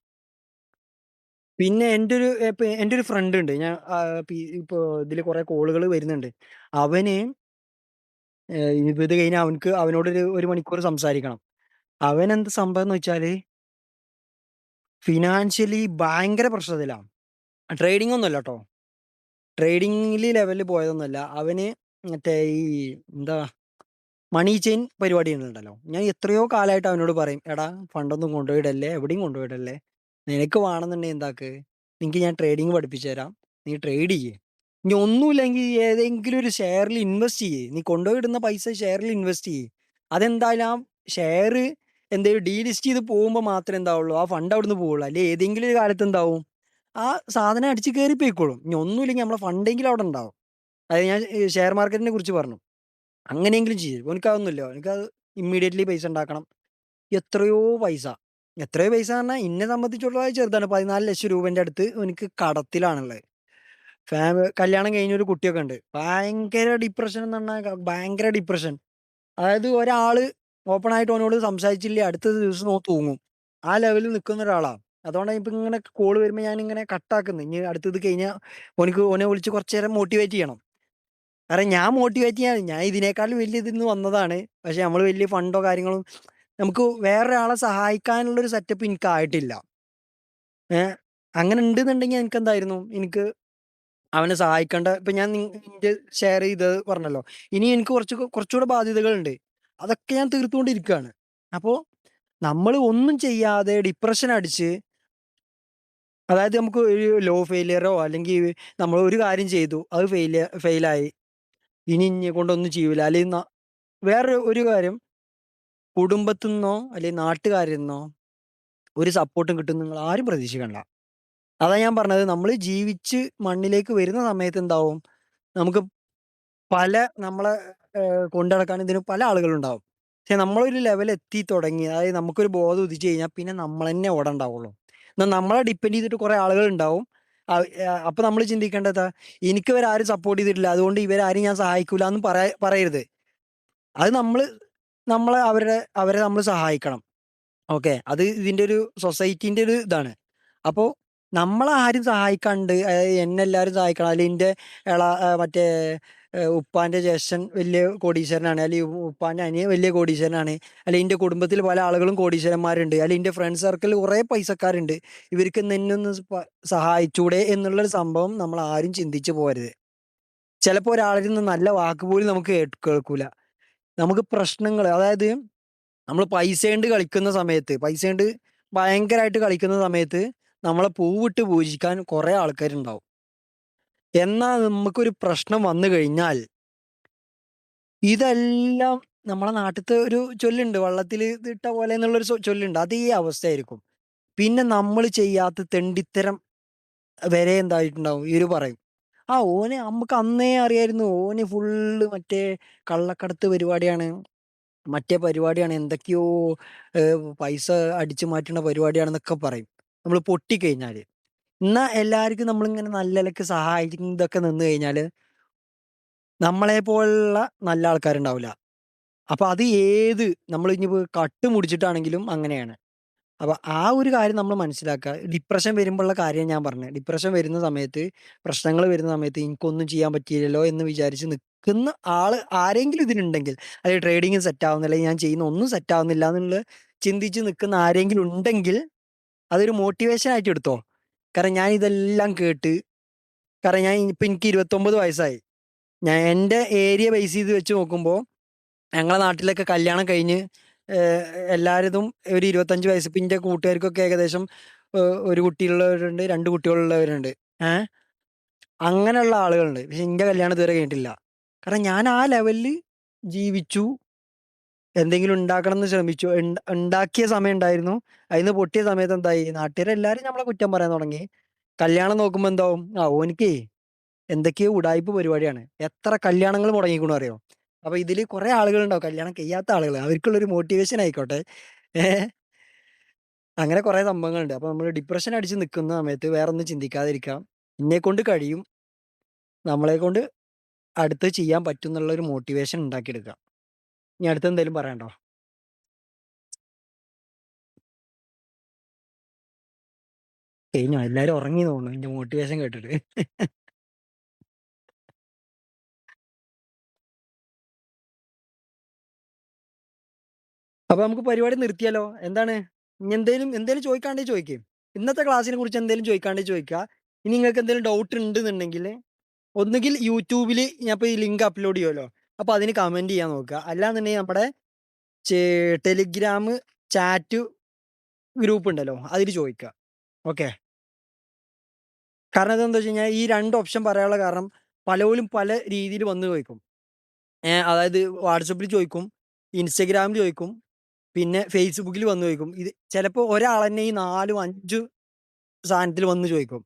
പിന്നെ എൻ്റെ ഒരു ഫ്രണ്ട് ഉണ്ട്. ഞാൻ ഇപ്പൊ ഇതിൽ കുറെ കോളുകൾ വരുന്നുണ്ട്. അവന് ഇത് കഴിഞ്ഞാൽ അവനോട് ഒരു മണിക്കൂർ സംസാരിക്കണം. അവൻ എന്ത് സംഭവം എന്ന് വെച്ചാല് ഫിനാൻഷ്യലി ഭയങ്കര പ്രശ്നത്തിലാണ്. ട്രേഡിംഗ് ഒന്നുമല്ല കേട്ടോ. ട്രേഡിംഗിൽ ലെവലിൽ പോയതൊന്നുമല്ല. അവന് മറ്റേ ഈ എന്താ മണി ചെയിൻ പരിപാടി ഉണ്ടല്ലോ. ഞാൻ എത്രയോ കാലമായിട്ട് അവനോട് പറയും എടാ ഫണ്ടൊന്നും കൊണ്ടുപോയിടല്ലേ എവിടെയും കൊണ്ടുപോയിടല്ലേ. നിനക്ക് വേണമെന്നുണ്ടെങ്കിൽ എന്താക്ക് നിനക്ക് ഞാൻ ട്രേഡിങ് പഠിപ്പിച്ചു തരാം. നീ ട്രേഡ് ചെയ്യേ. ഇനി ഒന്നുമില്ലെങ്കിൽ ഏതെങ്കിലും ഒരു ഷെയറിൽ ഇൻവെസ്റ്റ് ചെയ്യേ. നീ കൊണ്ടുപോയിടുന്ന പൈസ ഷെയറിൽ ഇൻവെസ്റ്റ് ചെയ്യേ. അതെന്തായാലും ആ ഷെയർ എന്തെങ്കിലും ഡീലിസ്റ്റ് ചെയ്ത് പോകുമ്പോൾ മാത്രമേ എന്താവുള്ളൂ ആ ഫണ്ട് അവിടുന്ന് പോവുള്ളൂ. അല്ലെങ്കിൽ ഏതെങ്കിലും ഒരു കാലത്ത് എന്താവും ആ സാധനം അടിച്ച് കയറി പോയിക്കോളും. ഇനി ഒന്നുമില്ലെങ്കിൽ നമ്മളെ ഫണ്ടെങ്കിലും അവിടെ ഉണ്ടാവും. അത് ഞാൻ ഷെയർ മാർക്കറ്റിനെ കുറിച്ച് പറഞ്ഞു. അങ്ങനെയെങ്കിലും ചെയ്യും. എനിക്കതൊന്നുമില്ല. എനിക്കത് ഇമ്മീഡിയറ്റ്ലി പൈസ ഉണ്ടാക്കണം. എത്രയോ പൈസ എത്രയോ പൈസ പറഞ്ഞാൽ എന്നെ സംബന്ധിച്ചിടത്തോളം ചെറുതാണ്. 14 ലക്ഷം രൂപേൻ്റെ അടുത്ത് എനിക്ക് കടത്തിലാണുള്ളത്. കല്യാണം കഴിഞ്ഞൊരു കുട്ടിയൊക്കെ ഉണ്ട്. ഭയങ്കര ഡിപ്രഷൻ എന്ന് പറഞ്ഞാൽ ഭയങ്കര ഡിപ്രഷൻ. അതായത് ഒരാള് ഓപ്പൺ ആയിട്ട് അവനോട് സംസാരിച്ചില്ലേ അടുത്ത ദിവസം തൂങ്ങും. ആ ലെവലിൽ നിൽക്കുന്ന ഒരാളാണ്. അതുകൊണ്ടാണ് ഇപ്പം ഇങ്ങനെ കോള് വരുമ്പോൾ ഞാൻ ഇങ്ങനെ കട്ടാക്കുന്നത്. ഇനി അടുത്തത് കഴിഞ്ഞാൽ ഓനെ വിളിച്ച് കുറച്ചു നേരം മോട്ടിവേറ്റ് ചെയ്യണം. കാരണം ഞാൻ മോട്ടിവേറ്റ് ചെയ്യാൻ ഞാൻ ഇതിനേക്കാളും വലിയ ഇതിന്ന് വന്നതാണ്. പക്ഷെ നമ്മൾ വലിയ ഫണ്ടോ കാര്യങ്ങളും നമുക്ക് വേറൊരാളെ സഹായിക്കാനുള്ളൊരു സെറ്റപ്പ് എനിക്കായിട്ടില്ല. അങ്ങനെ ഉണ്ടെന്നുണ്ടെങ്കിൽ എനിക്ക് അവനെ സഹായിക്കേണ്ട ഇപ്പം ഞാൻ നിന്റെ ഷെയർ ചെയ്തത് പറഞ്ഞല്ലോ. ഇനി എനിക്ക് കുറച്ചുകൂടെ ബാധ്യതകളുണ്ട്. അതൊക്കെ ഞാൻ തീർത്തുകൊണ്ടിരിക്കുകയാണ്. അപ്പോൾ നമ്മൾ ഒന്നും ചെയ്യാതെ ഡിപ്രഷൻ അടിച്ച് അതായത് നമുക്ക് ഒരു ലോ ഫെയിലിയറോ അല്ലെങ്കിൽ നമ്മൾ ഒരു കാര്യം ചെയ്തു അത് ഫെയിലായി ഇനി ഇന്നെ കൊണ്ടൊന്നും ചെയ്യൂല അല്ലെങ്കിൽ വേറെ ഒരു കാര്യം കുടുംബത്തിൽ നിന്നോ അല്ലെങ്കിൽ നാട്ടുകാരിൽ നിന്നോ ഒരു സപ്പോർട്ടും കിട്ടും നിങ്ങൾ ആരും പ്രതീക്ഷിക്കണ്ട. അതാ ഞാൻ പറഞ്ഞത് നമ്മൾ ജീവിച്ച് മണ്ണിലേക്ക് വരുന്ന സമയത്ത് എന്താവും നമുക്ക് നമ്മളെ കൊണ്ടുനടക്കാൻ ഇതിന് പല ആളുകളുണ്ടാവും. പക്ഷെ നമ്മളൊരു ലെവൽ എത്തി തുടങ്ങി അതായത് നമുക്കൊരു ബോധം ഉദിച്ചു കഴിഞ്ഞാൽ പിന്നെ നമ്മൾ തന്നെ ഓട ഉണ്ടാവുള്ളൂ. എന്നാൽ നമ്മളെ ഡിപ്പെൻഡ് ചെയ്തിട്ട് കുറെ ആളുകൾ ഉണ്ടാവും. അപ്പൊ നമ്മൾ ചിന്തിക്കേണ്ടതാ എനിക്ക് ഇവരാരും സപ്പോർട്ട് ചെയ്തിട്ടില്ല അതുകൊണ്ട് ഇവരാരും ഞാൻ സഹായിക്കൂല എന്ന് പറയരുത്. അത് അവരെ നമ്മൾ സഹായിക്കണം. ഓക്കെ അത് ഇതിന്റെ ഒരു സൊസൈറ്റിന്റെ ഒരു ഇതാണ്. അപ്പോൾ നമ്മളാരും സഹായിക്കാണ്ട് എന്നെ എല്ലാവരും സഹായിക്കണം അല്ലെങ്കിൽ എൻ്റെ മറ്റേ ഉപ്പാന്റെ ജ്യേഷ്ഠൻ വലിയ കോടീശ്വരനാണ് അല്ലെങ്കിൽ ഉപ്പാന്റെ അനിയൻ വലിയ കോടീശ്വരനാണ് അല്ലെങ്കിൽ എൻ്റെ കുടുംബത്തിൽ പല ആളുകളും കോടീശ്വരന്മാരുണ്ട് അല്ലെങ്കിൽ എൻ്റെ ഫ്രണ്ട് സർക്കിളിൽ കുറേ പൈസക്കാരുണ്ട് ഇവർക്ക് എന്നൊന്ന് സഹായിച്ചൂടെ എന്നുള്ളൊരു സംഭവം നമ്മൾ ആരും ചിന്തിച്ചു പോരുത്. ചിലപ്പോൾ ഒരാളിൽ നിന്ന് നല്ല വാക്ക് പോലും നമുക്ക് കേൾക്കൂല. നമുക്ക് പ്രശ്നങ്ങൾ അതായത് നമ്മൾ പൈസ കൊണ്ട് ഭയങ്കരമായിട്ട് കളിക്കുന്ന സമയത്ത് നമ്മളെ പൂവിട്ട് പൂജിക്കാൻ കുറെ ആൾക്കാരുണ്ടാവും. എന്നാ നമുക്കൊരു പ്രശ്നം വന്നു കഴിഞ്ഞാൽ ഇതെല്ലാം നമ്മളെ നാട്ടിലത്തെ ഒരു ചൊല്ലുണ്ട്, വള്ളത്തിൽ ഇട്ട പോലെ എന്നുള്ളൊരു ചൊല്ലുണ്ട്. അതേ അവസ്ഥയായിരിക്കും. പിന്നെ നമ്മൾ ചെയ്യാത്ത തെണ്ടിത്തരം വരെ എന്തായിട്ടുണ്ടാവും, ഇവര് പറയും, ആ ഓന് നമുക്ക് അന്നേ അറിയായിരുന്നു, ഓന് ഫുള്ള് മറ്റേ കള്ളക്കടത്ത് പരിപാടിയാണ്, മറ്റേ പരിപാടിയാണ്, എന്തൊക്കെയോ പൈസ അടിച്ചു മാറ്റുന്ന പരിപാടിയാണെന്നൊക്കെ പറയും നമ്മൾ പൊട്ടിക്കഴിഞ്ഞാല്. എന്നാ എല്ലാവർക്കും നമ്മളിങ്ങനെ നല്ല നിലക്ക് സഹായിക്കുന്നതൊക്കെ നിന്ന് കഴിഞ്ഞാല് നമ്മളെ പോലുള്ള നല്ല ആൾക്കാരുണ്ടാവില്ല. അപ്പൊ അത് ഏത് നമ്മൾ ഇനിയിപ്പോ കട്ട് മുടിച്ചിട്ടാണെങ്കിലും അങ്ങനെയാണ്. അപ്പൊ ആ ഒരു കാര്യം നമ്മൾ മനസ്സിലാക്കുക. ഡിപ്രഷൻ വരുമ്പോഴുള്ള കാര്യം ഞാൻ പറഞ്ഞത്. ഡിപ്രഷൻ വരുന്ന സമയത്ത്, പ്രശ്നങ്ങൾ വരുന്ന സമയത്ത് എനിക്കൊന്നും ചെയ്യാൻ പറ്റിയില്ലല്ലോ എന്ന് വിചാരിച്ച് നിൽക്കുന്ന ആള് ആരെങ്കിലും ഇതിനുണ്ടെങ്കിൽ, അല്ലെങ്കിൽ ട്രേഡിങ് സെറ്റ് ആവുന്നില്ല, ഞാൻ ചെയ്യുന്ന ഒന്നും സെറ്റ് ആവുന്നില്ല എന്നുള്ള ചിന്തിച്ച് നിൽക്കുന്ന ആരെങ്കിലും ഉണ്ടെങ്കിൽ അതൊരു മോട്ടിവേഷൻ ആയിട്ട് എടുത്തോ. കാരണം ഞാൻ ഇതെല്ലാം കേട്ട്, കാരണം ഞാൻ ഇപ്പൊ എനിക്ക് 29 വയസ്സായി. ഞാൻ എൻ്റെ ഏരിയ ബേസ് ചെയ്ത് വെച്ച് നോക്കുമ്പോൾ ഞങ്ങളെ നാട്ടിലൊക്കെ കല്യാണം കഴിഞ്ഞ് എല്ലാവരും ഒരു 25 വയസ്സ്. ഇപ്പം എൻ്റെ കൂട്ടുകാർക്കൊക്കെ ഏകദേശം ഒരു കുട്ടിയുള്ളവരുണ്ട്, 2 കുട്ടികളുള്ളവരുണ്ട്. ഏഹ് അങ്ങനെയുള്ള ആളുകളുണ്ട്. പക്ഷെ എൻ്റെ കല്യാണം ഇതുവരെ കഴിഞ്ഞിട്ടില്ല. കാരണം ഞാൻ ആ ലെവലിൽ ജീവിച്ചു, എന്തെങ്കിലും ഉണ്ടാക്കണം എന്ന് ശ്രമിച്ചു, ഉണ്ടാക്കിയ സമയം ഉണ്ടായിരുന്നു. അതിന് പൊട്ടിയ സമയത്ത് എന്തായി, നാട്ടുകാരെല്ലാവരും നമ്മളെ കുറ്റം പറയാൻ തുടങ്ങി. കല്യാണം നോക്കുമ്പോൾ എന്താവും, ആ ഓനിക്കേ എന്തൊക്കെയോ ഉടായിപ്പ് പരിപാടിയാണ്. എത്ര കല്യാണങ്ങൾ മുടങ്ങിക്കണു അറിയോ. അപ്പൊ ഇതില് കുറെ ആളുകളുണ്ടാവും കല്യാണം കഴിയാത്ത ആളുകൾ, അവർക്കുള്ളൊരു മോട്ടിവേഷൻ ആയിക്കോട്ടെ. ഏഹ് അങ്ങനെ കുറെ സംഭവങ്ങളുണ്ട്. അപ്പൊ നമ്മൾ ഡിപ്രഷൻ അടിച്ച് നിൽക്കുന്ന സമയത്ത് വേറെ ഒന്നും ചിന്തിക്കാതിരിക്കാം. എന്നെ കൊണ്ട് കഴിയും, നമ്മളെ കൊണ്ട് അടുത്ത് ചെയ്യാൻ പറ്റും എന്നുള്ള ഒരു മോട്ടിവേഷൻ ഉണ്ടാക്കിയെടുക്കാം. ഇനി അടുത്ത് എന്തെങ്കിലും പറയണ്ടോ? കഴിഞ്ഞോ? എല്ലാരും ഉറങ്ങി തോന്നുന്നു എന്റെ മോട്ടിവേഷൻ കേട്ടിട്ട്. അപ്പൊ നമുക്ക് പരിപാടി നിർത്തിയാലോ? എന്താണ്? ഇനി എന്തേലും ചോദിക്കാണ്ടേ ചോദിക്കും. ഇന്നത്തെ ക്ലാസ്സിനെ കുറിച്ച് എന്തേലും ചോദിക്കാണ്ടേ ചോദിക്കുക. ഇനി നിങ്ങൾക്ക് എന്തെങ്കിലും ഡൗട്ട് ഉണ്ടെന്നുണ്ടെങ്കിൽ ഒന്നുകിൽ യൂട്യൂബിൽ ഞാൻ ഇപ്പൊ ഈ ലിങ്ക് അപ്ലോഡ് ചെയ്യുമല്ലോ, അപ്പൊ അതിന് കമന്റ് ചെയ്യാൻ നോക്കുക. അല്ലാന്നുണ്ടെങ്കിൽ നമ്മുടെ ടെലിഗ്രാം ചാറ്റ് ഗ്രൂപ്പ് ഉണ്ടല്ലോ, അതിൽ ചോദിക്കുക. ഓക്കെ. കാരണം ഇതെന്താ വെച്ച് കഴിഞ്ഞാൽ ഈ 2 ഓപ്ഷൻ പറയാനുള്ള കാരണം പലപ്പോഴും പല രീതിയിൽ വന്ന് ചോദിക്കും. അതായത് വാട്സപ്പിൽ ചോദിക്കും, ഇൻസ്റ്റഗ്രാമിൽ ചോദിക്കും, പിന്നെ ഫേസ്ബുക്കിൽ വന്ന് ചോദിക്കും. ഇത് ചിലപ്പോൾ ഒരാൾ തന്നെ ഈ 4ഉം 5 സാധനത്തിൽ വന്ന് ചോദിക്കും.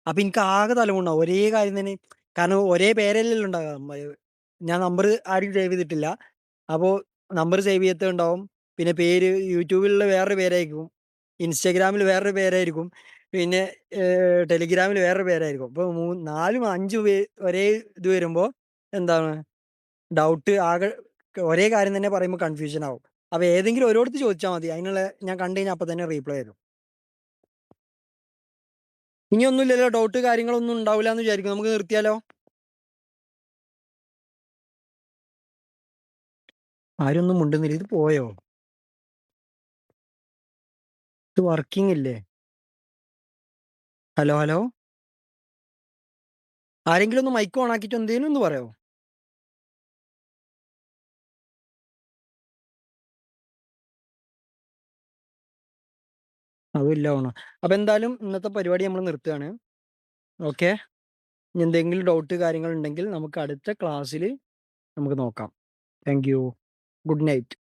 അപ്പൊ എനിക്ക് ആകെ തലമുണ്ടാവും ഒരേ കാര്യം തന്നെ. കാരണം ഒരേ പേരല്ലല്ലോ ഉണ്ടാകുക. ഞാൻ നമ്പർ ആരും സേവ് ചെയ്തിട്ടില്ല. അപ്പോൾ നമ്പർ സേവ് ചെയ്തിട്ടുണ്ടാവും. പിന്നെ പേര് യൂട്യൂബിലുള്ള വേറൊരു പേരായിരിക്കും, ഇൻസ്റ്റാഗ്രാമിൽ വേറൊരു പേരായിരിക്കും, പിന്നെ ടെലിഗ്രാമിൽ വേറൊരു പേരായിരിക്കും. അപ്പോൾ 4ഉം 5 ഒരേ ഇത് വരുമ്പോൾ എന്താണ് ഡൗട്ട്, ആകെ ഒരേ കാര്യം തന്നെ പറയുമ്പോൾ കൺഫ്യൂഷൻ ആവും. അപ്പൊ ഏതെങ്കിലും ഒരിടത്ത് ചോദിച്ചാൽ മതി, അതിനുള്ള ഞാൻ കണ്ടു കഴിഞ്ഞാൽ അപ്പൊ തന്നെ റീപ്ലൈ തരും. ഇനിയൊന്നുമില്ലല്ലോ, ഡൗട്ട് കാര്യങ്ങളൊന്നും ഉണ്ടാവില്ല എന്ന് വിചാരിക്കും. നമുക്ക് നിർത്തിയാലോ? ആരും ഒന്നും മുണ്ടുന്നില്ല. ഇത് പോയോ? ഇത് വർക്കിംഗ് ഇല്ലേ? ഹലോ ഹലോ, ആരെങ്കിലും ഒന്ന് മൈക്ക് ഓൺ ആക്കിയിട്ട് എന്തേലും ഒന്ന് പറയോ? അതും ഇല്ല ഓണോ. അപ്പൊ എന്തായാലും ഇന്നത്തെ പരിപാടി നമ്മൾ നിർത്തുകയാണ്. ഓക്കെ. ഇനി എന്തെങ്കിലും ഡൗട്ട് കാര്യങ്ങൾ ഉണ്ടെങ്കിൽ നമുക്ക് അടുത്ത ക്ലാസ്സിൽ നമുക്ക് നോക്കാം. Thank you. Good night.